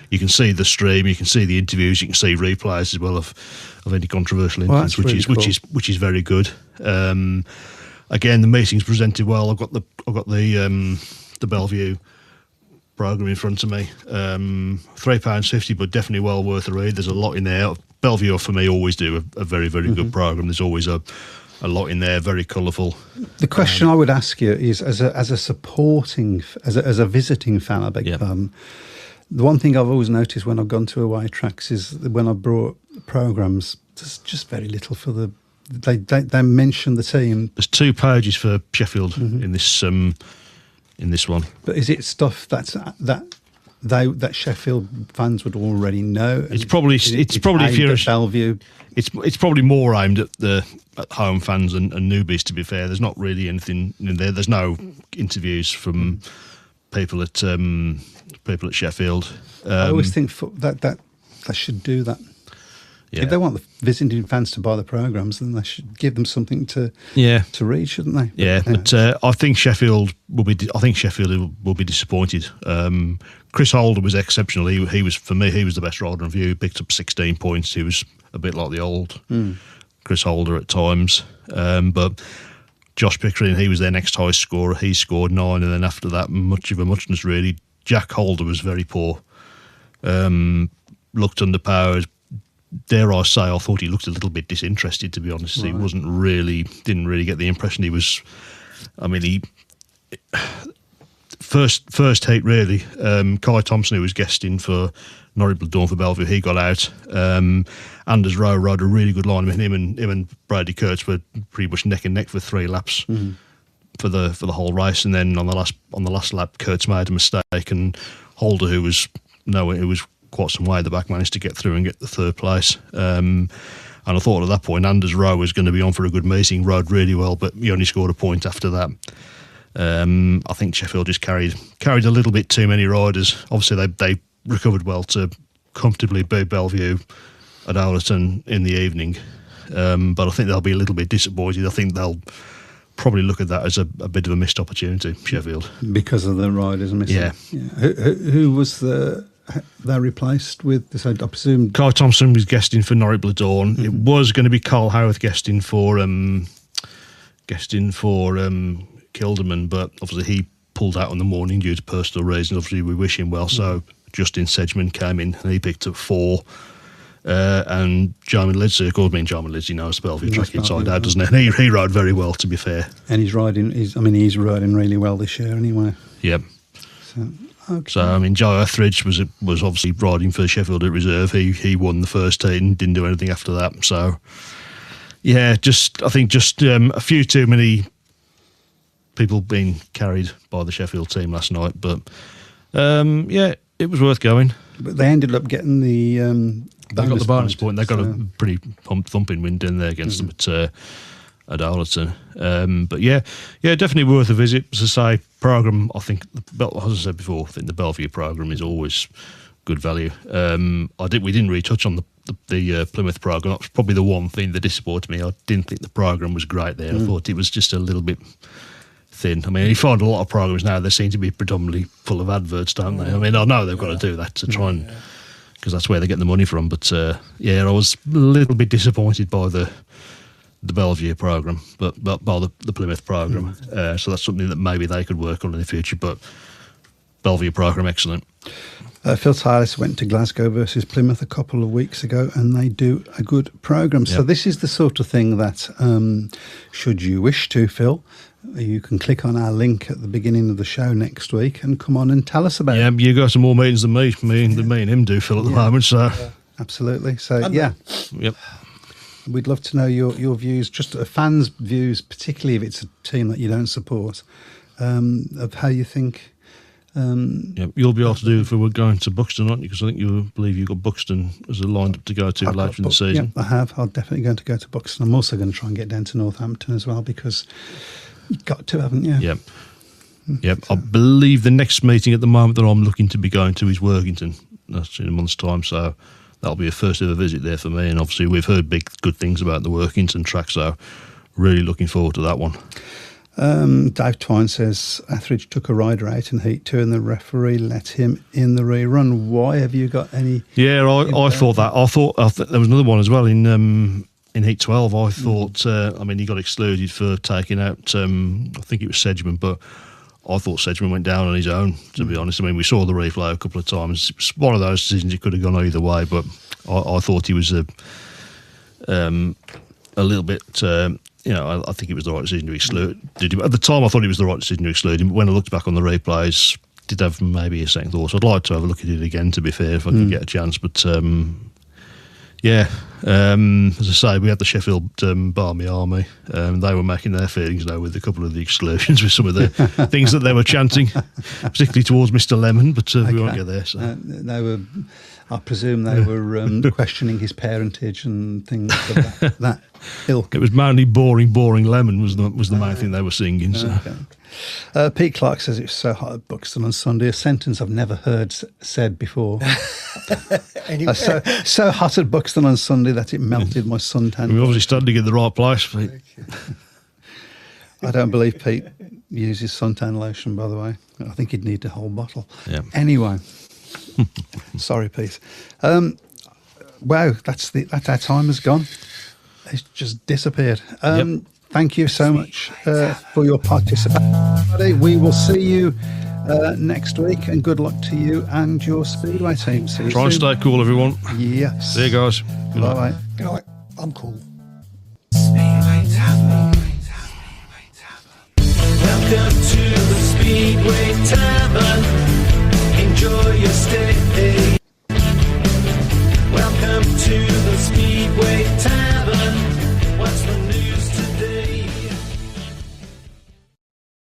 F: you can see the stream, you can see the interviews, you can see replays as well of any controversial incidents, which is very good. Again, the meeting's presented well. I've got the Bellevue programme in front of me. £3.50, but definitely well worth a read. There's a lot in there. Bellevue, for me, always do a very, very good programme. There's always a lot in there, very colourful.
D: The question I would ask you is, as a visiting fan, I beg your pardon, the one thing I've always noticed when I've gone to away tracks is that when I brought programmes, there's just very little for the. They mention the team.
F: There's 2 pages for Sheffield in this one.
D: But is it stuff that Sheffield fans would already know?
F: It's probably if you're at
D: Bellevue.
F: It's probably more aimed at home fans and newbies. To be fair, there's not really anything in there. There's no interviews from people at Sheffield.
D: I always think that they should do that. Yeah. If they want the visiting fans to buy the programmes, then they should give them something to read, shouldn't they?
F: Yeah, but I think Sheffield will be disappointed. Chris Holder was exceptional. He was, for me, he was the best rider in view. He picked up 16 points. He was a bit like the old Chris Holder at times. But Josh Pickering, he was their next highest scorer. He scored 9, and then after that, much of a muchness really. Jack Holder was very poor. Looked underpowered. Dare I say, I thought he looked a little bit disinterested, to be honest. Right. He didn't really get the impression he was. I mean, he first heat really. Kai Thompson, who was guesting for Norwich Dawn for Bellevue, he got out. Anders Rowe rode a really good line with him and Brady Kurtz were pretty much neck and neck for 3 laps for the whole race. And then on the last lap, Kurtz made a mistake, and Holder, who was quite some way at the back, managed to get through and get the 3rd place. And I thought at that point Anders Rowe was going to be on for a good meeting, rode really well, but he only scored a point after that. I think Sheffield just carried a little bit too many riders. Obviously they recovered well to comfortably beat Bellevue at Owlerton in the evening, but I think they'll be a little bit disappointed. I think they'll probably look at that as a bit of a missed opportunity, Sheffield,
D: because of the riders missing.
F: Yeah.
D: Who was they replaced with? I presume
F: Kai Thompson was guesting for Norwich Dawn. It was going to be Carl Howarth guesting for Kilderman, but obviously he pulled out on the morning due to personal reasons. Obviously we wish him well. So Justin Sedgman came in and he picked up 4. And Jarman Lidsley, of course, Jarman Lidsley knows the Bellevue track inside out, doesn't he? And he rode very well, to be fair.
D: And he's riding really well this year anyway.
F: Yeah.
D: So Okay.
F: So, I mean, Joe Etheridge was obviously riding for Sheffield at reserve. He won the first heat, didn't do anything after that. So, yeah, I think a few too many people being carried by the Sheffield team last night. But, yeah, it was worth going.
D: But they ended up getting the
F: They got the bonus point. They got
D: so.
F: a pretty thumping win, didn't they, against them at Arlington. But yeah, definitely worth a visit. As I say, programme, I think, as I said before, I think the Bellevue programme is always good value. We didn't really touch on the Plymouth programme. That was probably the one thing that disappointed me. I didn't think the programme was great there. I thought it was just a little bit thin. I mean, you find a lot of programmes now, they seem to be predominantly full of adverts, don't they? I mean, I know they've got to do that to try and, because that's where they get the money from. But yeah, I was a little bit disappointed by the Bellevue programme, but by the Plymouth programme. So that's something that maybe they could work on in the future. But Bellevue programme, excellent.
D: Phil Tyler went to Glasgow versus Plymouth a couple of weeks ago, and they do a good programme. So this is the sort of thing that, should you wish to, Phil, you can click on our link at the beginning of the show next week and come on and tell us about it.
F: Yeah, you got some more meetings than me and him do, Phil, at the moment. So
D: absolutely. So yep. We'd love to know your views, just fans' views, particularly if it's a team that you don't support, of how you think.
F: You'll be able to do if we were going to Buxton, aren't you? Because I think you believe you've got Buxton as a lined up to go to later in the season.
D: Yeah, I have. I'm definitely going to go to Buxton. I'm also going to try and get down to Northampton as well, because you've got to, haven't you?
F: Yep. I believe the next meeting at the moment that I'm looking to be going to is Workington. That's in a month's time, so that'll be a first ever visit there for me. And obviously we've heard good things about the Workington track, so really looking forward to that one.
D: Dave Twine says Etheridge took a rider out in Heat 2 and the referee let him in the rerun. Why? Have you got any? Yeah,
F: I thought that. I thought there was another one as well in Heat 12. I thought, he got excluded for taking out, I think it was Sedgman, but I thought Sedgman went down on his own, to be honest. I mean, we saw the replay a couple of times. It's one of those decisions, it could have gone either way, but I thought he was a little bit... I think it was the right decision to exclude. At the time, I thought it was the right decision to exclude him. But when I looked back on the replays, did have maybe a second thought. So I'd like to have a look at it again, to be fair, if I could get a chance. But as I say, we had the Sheffield Barmy Army. They were making their feelings known with a couple of the exclusions, with some of the things that they were chanting, particularly towards Mr. Lemon. But we won't get there. So.
D: They were. I presume they were questioning his parentage and things of that ilk.
F: It was mainly boring Lemon was the main thing they were singing. So.
D: Okay. Pete Clark says it was so hot at Buxton on Sunday, a sentence I've never heard said before.
E: Anyway.
D: So hot at Buxton on Sunday that it melted my suntan.
F: We're obviously standing in the right place, Pete.
D: I don't believe Pete uses suntan lotion, by the way. I think he'd need a whole bottle.
F: Yeah.
D: Anyway. Sorry, Pete. Wow, that's our time has gone. It's just disappeared. Thank you so much for your participation. We will see you next week, and good luck to you and your Speedway team. See you
F: Try and stay cool, everyone.
D: Yes.
F: See you guys.
D: Bye.
E: Good night. I'm cool.
C: Speedway Tavern. Welcome to the Speedway Tavern. Enjoy your stay.